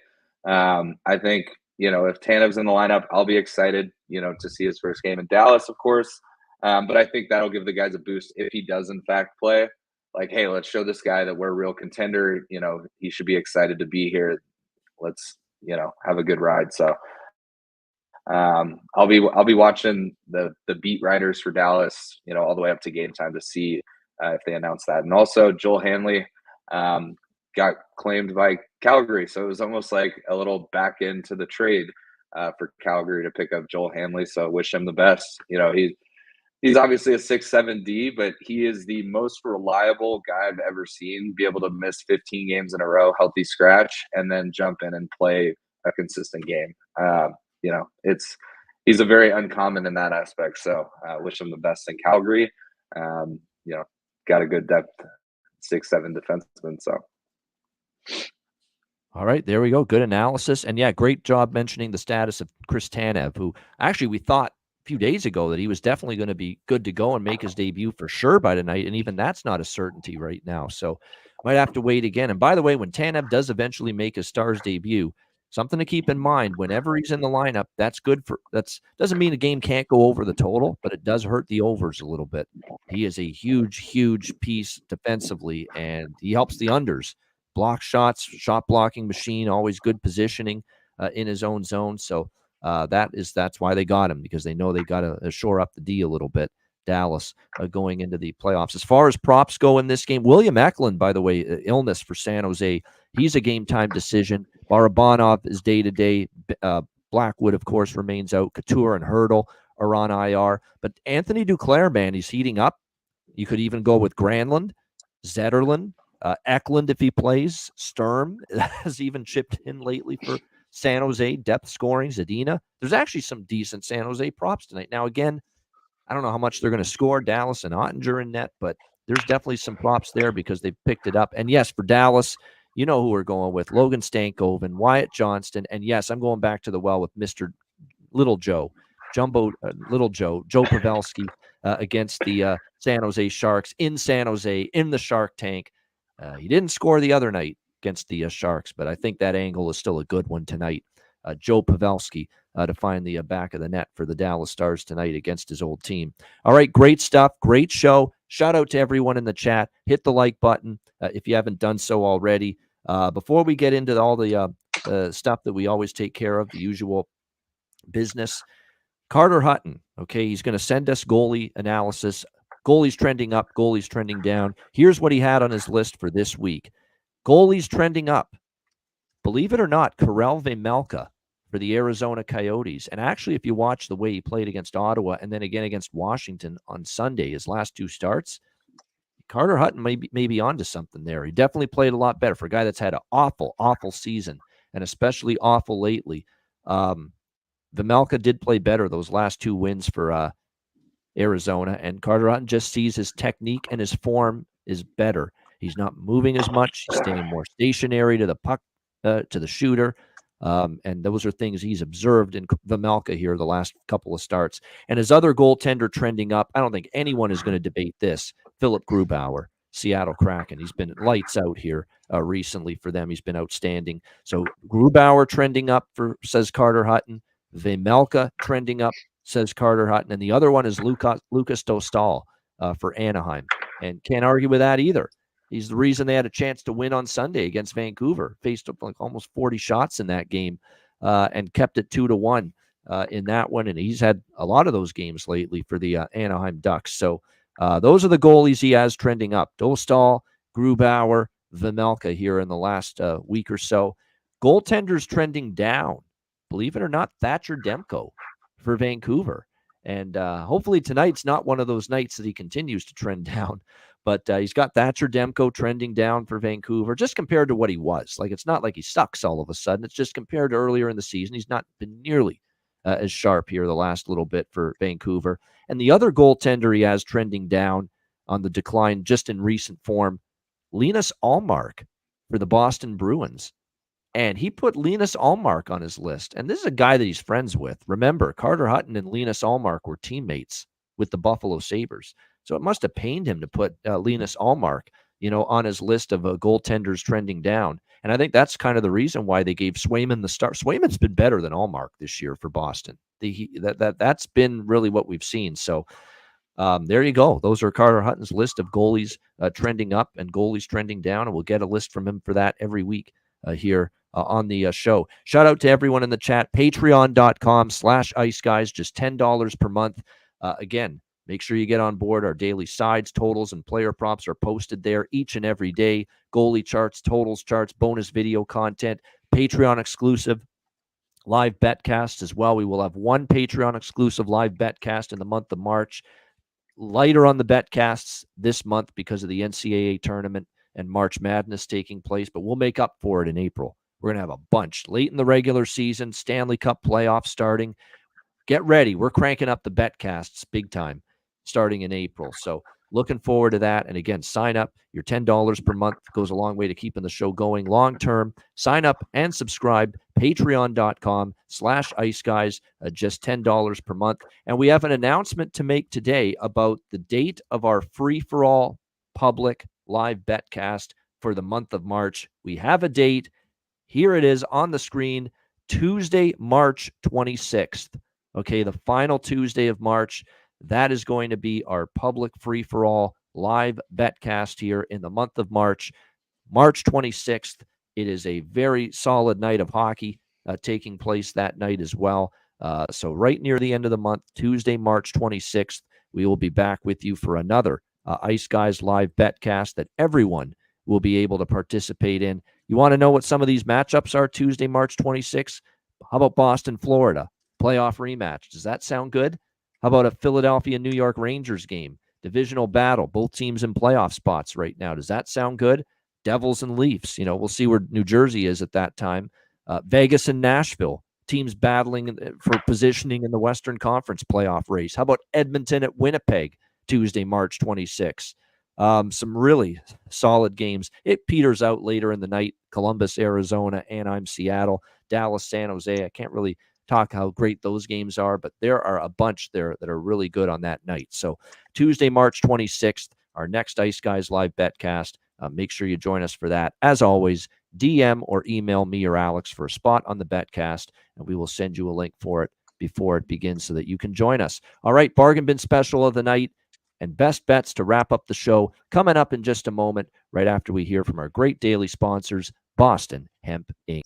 I think, you know, if Tanev's in the lineup, I'll be excited, you know, to see his first game in Dallas, of course. But I think that'll give the guys a boost if he does, in fact, play. Like, hey, let's show this guy that we're a real contender. You know, he should be excited to be here. Let's, you know, have a good ride. So I'll be watching the beat writers for Dallas, you know, all the way up to game time to see if they announce that. And also Joel Hanley got claimed by Calgary. So it was almost like a little back into the trade for Calgary to pick up Joel Hanley. So wish him the best. You know, he's obviously a 6'7" D, but he is the most reliable guy I've ever seen be able to miss 15 games in a row, healthy scratch, and then jump in and play a consistent game. You know, he's a very uncommon in that aspect. So wish him the best in Calgary. You know, got a good depth 6'7" defenseman. So.
All right, there we go. Good analysis. And yeah, great job mentioning the status of Chris Tanev, who actually we thought a few days ago that he was definitely going to be good to go and make his debut for sure by tonight. And even that's not a certainty right now. So might have to wait again. And by the way, when Tanev does eventually make his Stars debut, something to keep in mind, whenever he's in the lineup, doesn't mean the game can't go over the total, but it does hurt the overs a little bit. He is a huge, huge piece defensively, and he helps the unders. Block shots, shot blocking machine, always good positioning in his own zone. So that's why they got him, because they know they got to shore up the D a little bit. Dallas going into the playoffs. As far as props go in this game, William Eklund, by the way, illness for San Jose. He's a game time decision. Barabanov is day-to-day. Blackwood, of course, remains out. Couture and Hurdle are on IR. But Anthony Duclair, man, he's heating up. You could even go with Granlund, Zetterlund, Eklund if he plays. Sturm has even chipped in lately for San Jose. Depth scoring, Zadina. There's actually some decent San Jose props tonight. Now, again, I don't know how much they're going to score, Dallas and Ottinger in net, but there's definitely some props there because they've picked it up. And yes, for Dallas, You know who we're going with: Logan Stankoven, Wyatt Johnston, and yes, I'm going back to the well with Mr. Little Joe, Little Joe Pavelski against the San Jose Sharks in San Jose in the Shark Tank. He didn't score the other night against the Sharks, but I think that angle is still a good one tonight. Joe Pavelski to find the back of the net for the Dallas Stars tonight against his old team. All right, great stuff, great show. Shout out to everyone in the chat. Hit the like button if you haven't done so already. Before we get into all the stuff that we always take care of, the usual business, Carter Hutton, okay, he's going to send us goalie analysis. Goalies trending up, goalies trending down. Here's what he had on his list for this week. Goalies trending up. Believe it or not, Karel Vejmelka for the Arizona Coyotes. And actually, if you watch the way he played against Ottawa and then again against Washington on Sunday, his last two starts, Carter Hutton may be onto something there. He definitely played a lot better for a guy that's had an awful, awful season, and especially awful lately. Vejmelka did play better those last two wins for Arizona, and Carter Hutton just sees his technique and his form is better. He's not moving as much. He's staying more stationary to the puck, to the shooter. And those are things he's observed in Vejmelka here the last couple of starts. And his other goaltender trending up, I don't think anyone is going to debate this, Philip Grubauer, Seattle Kraken. He's been lights out here recently for them. He's been outstanding. So Grubauer trending up, says Carter Hutton. Vejmelka trending up, says Carter Hutton. And the other one is Lucas Dostal for Anaheim. And can't argue with that either. He's the reason they had a chance to win on Sunday against Vancouver. Faced up like almost 40 shots in that game and kept it 2-1 in that one. And he's had a lot of those games lately for the Anaheim Ducks. So those are the goalies he has trending up. Dostal, Grubauer, Vejmelka here in the last week or so. Goaltenders trending down. Believe it or not, Thatcher Demko for Vancouver. And hopefully tonight's not one of those nights that he continues to trend down. But he's got Thatcher Demko trending down for Vancouver, just compared to what he was. Like, it's not like he sucks all of a sudden. It's just compared to earlier in the season. He's not been nearly as sharp here the last little bit for Vancouver. And the other goaltender he has trending down on the decline just in recent form, Linus Ullmark for the Boston Bruins. And he put Linus Ullmark on his list. And this is a guy that he's friends with. Remember, Carter Hutton and Linus Ullmark were teammates with the Buffalo Sabres. So it must have pained him to put Linus Ullmark, on his list of goaltenders trending down. And I think that's kind of the reason why they gave Swayman the start. Swayman's been better than Ullmark this year for Boston. That's been really what we've seen. So there you go. Those are Carter Hutton's list of goalies trending up and goalies trending down. And we'll get a list from him for that every week here on the show. Shout out to everyone in the chat. Patreon.com/IceGuys, just $10 per month. Again, make sure you get on board. Our daily sides, totals, and player props are posted there each and every day. Goalie charts, totals charts, bonus video content, Patreon exclusive live betcasts as well. We will have one Patreon exclusive live betcast in the month of March. Lighter on the betcasts this month because of the NCAA tournament and March Madness taking place, but we'll make up for it in April. We're going to have a bunch late in the regular season, Stanley Cup playoffs starting. Get ready. We're cranking up the betcasts big time starting in April. So looking forward to that. And again, sign up. Your $10 per month goes a long way to keeping the show going long term. Sign up and subscribe. Patreon.com/IceGuys, just $10 per month. And we have an announcement to make today about the date of our free-for-all public live betcast for the month of March. We have a date. Here it is on the screen, Tuesday, March 26th. Okay, the final Tuesday of March. That is going to be our public free-for-all live betcast here in the month of March. March 26th. It is a very solid night of hockey taking place that night as well. So right near the end of the month, Tuesday, March 26th, we will be back with you for another Ice Guys live betcast that everyone will be able to participate in. You want to know what some of these matchups are Tuesday, March 26th? How about Boston, Florida? Playoff rematch. Does that sound good? How about a Philadelphia, New York Rangers game? Divisional battle. Both teams in playoff spots right now. Does that sound good? Devils and Leafs. We'll see where New Jersey is at that time. Vegas and Nashville. Teams battling for positioning in the Western Conference playoff race. How about Edmonton at Winnipeg? Tuesday, March 26th. Some really solid games. It peters out later in the night. Columbus, Arizona, Anaheim, Seattle, Dallas, San Jose. I can't really talk how great those games are, but there are a bunch there that are really good on that night. So Tuesday, March 26th, our next Ice Guys live betcast. Make sure you join us for that. As always, DM or email me or Alex for a spot on the betcast, and we will send you a link for it before it begins so that you can join us. All right, bargain bin special of the night and best bets to wrap up the show coming up in just a moment, right after we hear from our great daily sponsors, Boston Hemp Inc.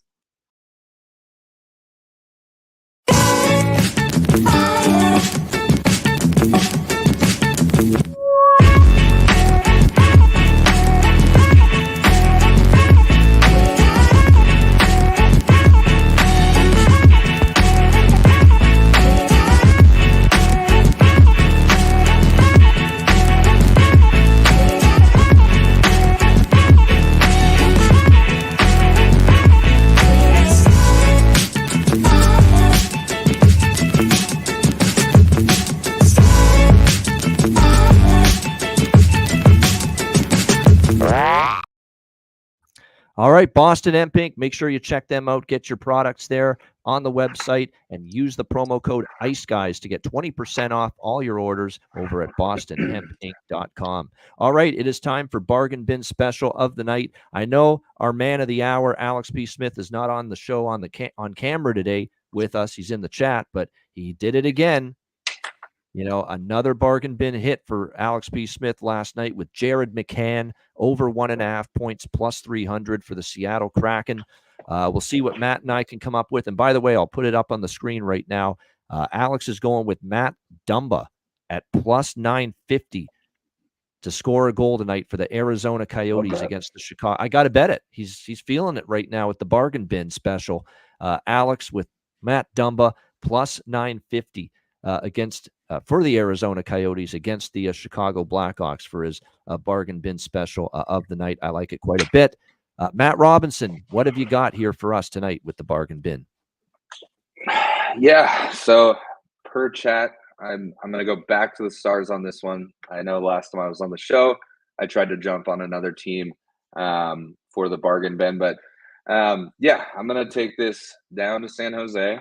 All right, Boston Hemp Inc. Make sure you check them out. Get your products there on the website and use the promo code ICEGUYS to get 20% off all your orders over at bostonhempinc.com. All right, it is time for Bargain Bin Special of the night. I know our man of the hour, Alex P. Smith, is not on the show on camera today with us. He's in the chat, but he did it again. You know, another bargain bin hit for Alex P. Smith last night with Jared McCann over 1.5 points plus 300 for the Seattle Kraken. We'll see what Matt and I can come up with. And by the way, I'll put it up on the screen right now. Alex is going with Matt Dumba at plus 950 to score a goal tonight for the Arizona Coyotes against the Chicago. I got to bet it. He's feeling it right now with the bargain bin special. Alex with Matt Dumba plus 950 against for the Arizona Coyotes against the Chicago Blackhawks for his bargain bin special of the night. I like it quite a bit. Matt Robinson, what have you got here for us tonight with the bargain bin?
Yeah, so per chat, I'm going to go back to the Stars on this one. I know last time I was on the show, I tried to jump on another team for the bargain bin, but yeah, I'm going to take this down to San Jose.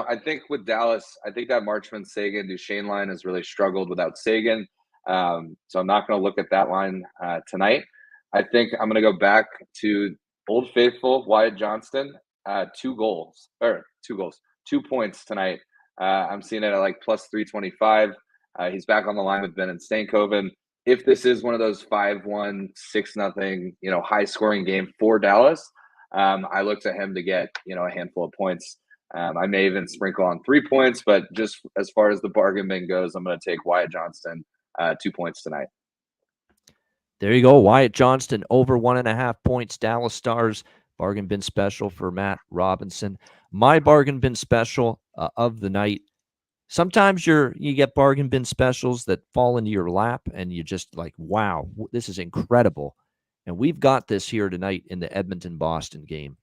I think with Dallas, I think that Marchman, Sagan, Duchesne line has really struggled without Sagan. So I'm not going to look at that line tonight. I think I'm going to go back to Old Faithful, Wyatt Johnston, 2 points tonight. I'm seeing it at like plus 325. He's back on the line with Ben and Stankoven. If this is one of those 5-1, 6-0, high scoring game for Dallas, I look to him to get, a handful of points. I may even sprinkle on 3 points, but just as far as the bargain bin goes, I'm going to take Wyatt Johnston 2 points tonight.
There you go. Wyatt Johnston over 1.5 points. Dallas Stars bargain bin special for Matt Robinson. My bargain bin special of the night. Sometimes you get bargain bin specials that fall into your lap and you just like, wow, this is incredible. And we've got this here tonight in the Edmonton-Boston game.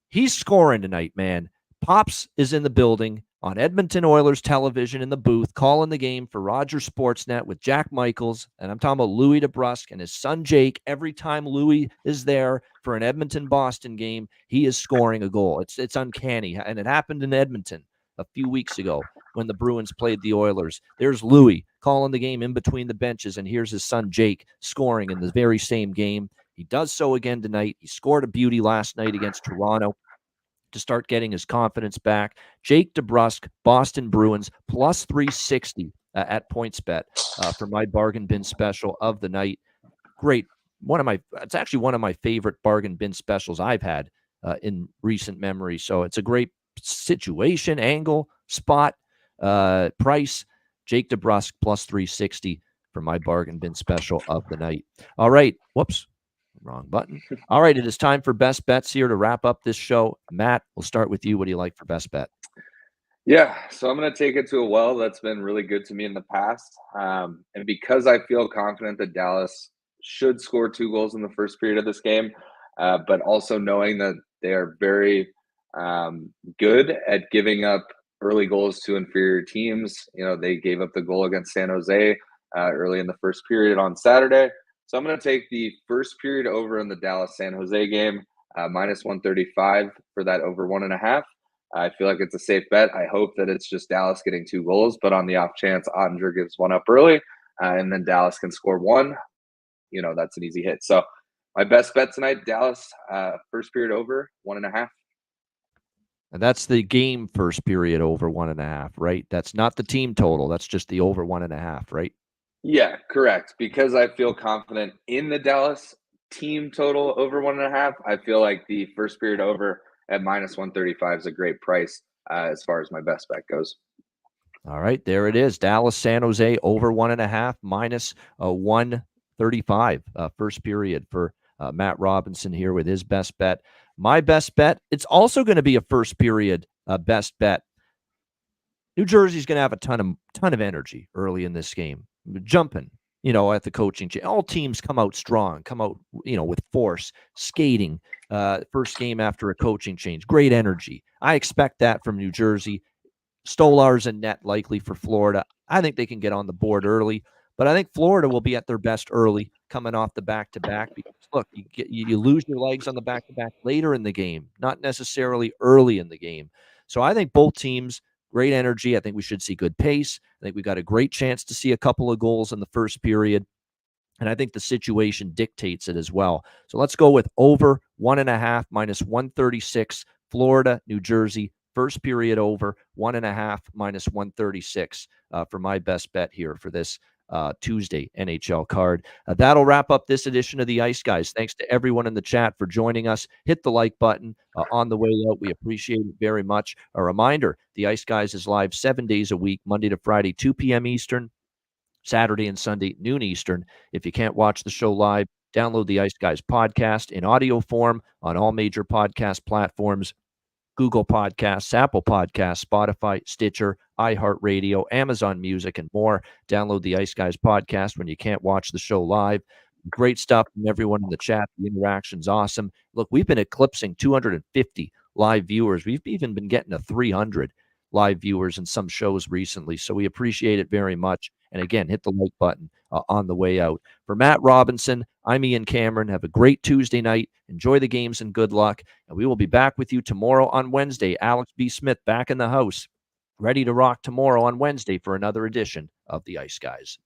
He's scoring tonight, man. Pops is in the building on Edmonton Oilers television in the booth, calling the game for Rogers Sportsnet with Jack Michaels. And I'm talking about Louis DeBrusk and his son Jake. Every time Louis is there for an Edmonton-Boston game, he is scoring a goal. It's uncanny. And it happened in Edmonton a few weeks ago when the Bruins played the Oilers. There's Louis calling the game in between the benches, and here's his son Jake scoring in the very same game. He does so again tonight. He scored a beauty last night against Toronto to start getting his confidence back. Jake DeBrusk, Boston Bruins, plus 360 at PointsBet for my bargain bin special of the night. Great. It's actually one of my favorite bargain bin specials I've had in recent memory. So it's a great situation, angle, spot, price. Jake DeBrusk plus 360 for my bargain bin special of the night. All right. Whoops. Wrong button. All right, it is time for best bets here to wrap up this show. Matt, we'll start with you. What do you like for best bet?
Yeah, so I'm going to take it to a well that's been really good to me in the past. And because I feel confident that Dallas should score 2 goals in the first period of this game, but also knowing that they are very good at giving up early goals to inferior teams. They gave up the goal against San Jose early in the first period on Saturday. So I'm going to take the first period over in the Dallas San Jose game, minus 135 for that over 1.5. I feel like it's a safe bet. I hope that it's just Dallas getting 2 goals, but on the off chance Ottinger gives one up early and then Dallas can score one, that's an easy hit. So my best bet tonight, Dallas, first period over 1.5.
And that's the game first period over 1.5, right? That's not the team total. That's just the over 1.5, right?
Yeah, correct. Because I feel confident in the Dallas team total over 1.5. I feel like the first period over at minus 135 is a great price as far as my best bet goes.
All right, there it is. Dallas, San Jose over 1.5 minus 135 first period for Matt Robinson here with his best bet. My best bet, it's also going to be a first period best bet. New Jersey's going to have a ton of energy early in this game, jumping, at the coaching change. All teams come out strong, come out, with force, skating. First game after a coaching change, great energy. I expect that from New Jersey. Stolar's in net likely for Florida. I think they can get on the board early, but I think Florida will be at their best early coming off the back-to-back because, look, you lose your legs on the back-to-back later in the game, not necessarily early in the game. So I think both teams, great energy. I think we should see good pace. I think we got a great chance to see a couple of goals in the first period, and I think the situation dictates it as well. So let's go with over 1.5 minus 136, Florida, New Jersey. First period over 1.5 minus 136 for my best bet here for this Tuesday NHL card. That'll wrap up this edition of the Ice Guys. Thanks to everyone in the chat for joining us. Hit the like button on the way out. We appreciate it very much. A reminder, the Ice Guys is live 7 days a week, Monday to Friday, 2 p.m. Eastern, Saturday and Sunday, noon Eastern. If you can't watch the show live, download the Ice Guys podcast in audio form on all major podcast platforms. Google Podcasts, Apple Podcasts, Spotify, Stitcher, iHeartRadio, Amazon Music, and more. Download the Ice Guys podcast when you can't watch the show live. Great stuff from everyone in the chat. The interaction's awesome. Look, we've been eclipsing 250 live viewers. We've even been getting to 300 live viewers in some shows recently, so we appreciate it very much. And again, hit the like button on the way out. For Matt Robinson, I'm Ian Cameron. Have a great Tuesday night. Enjoy the games and good luck. And we will be back with you tomorrow on Wednesday. Alex B. Smith back in the house, ready to rock tomorrow on Wednesday for another edition of the Ice Guys.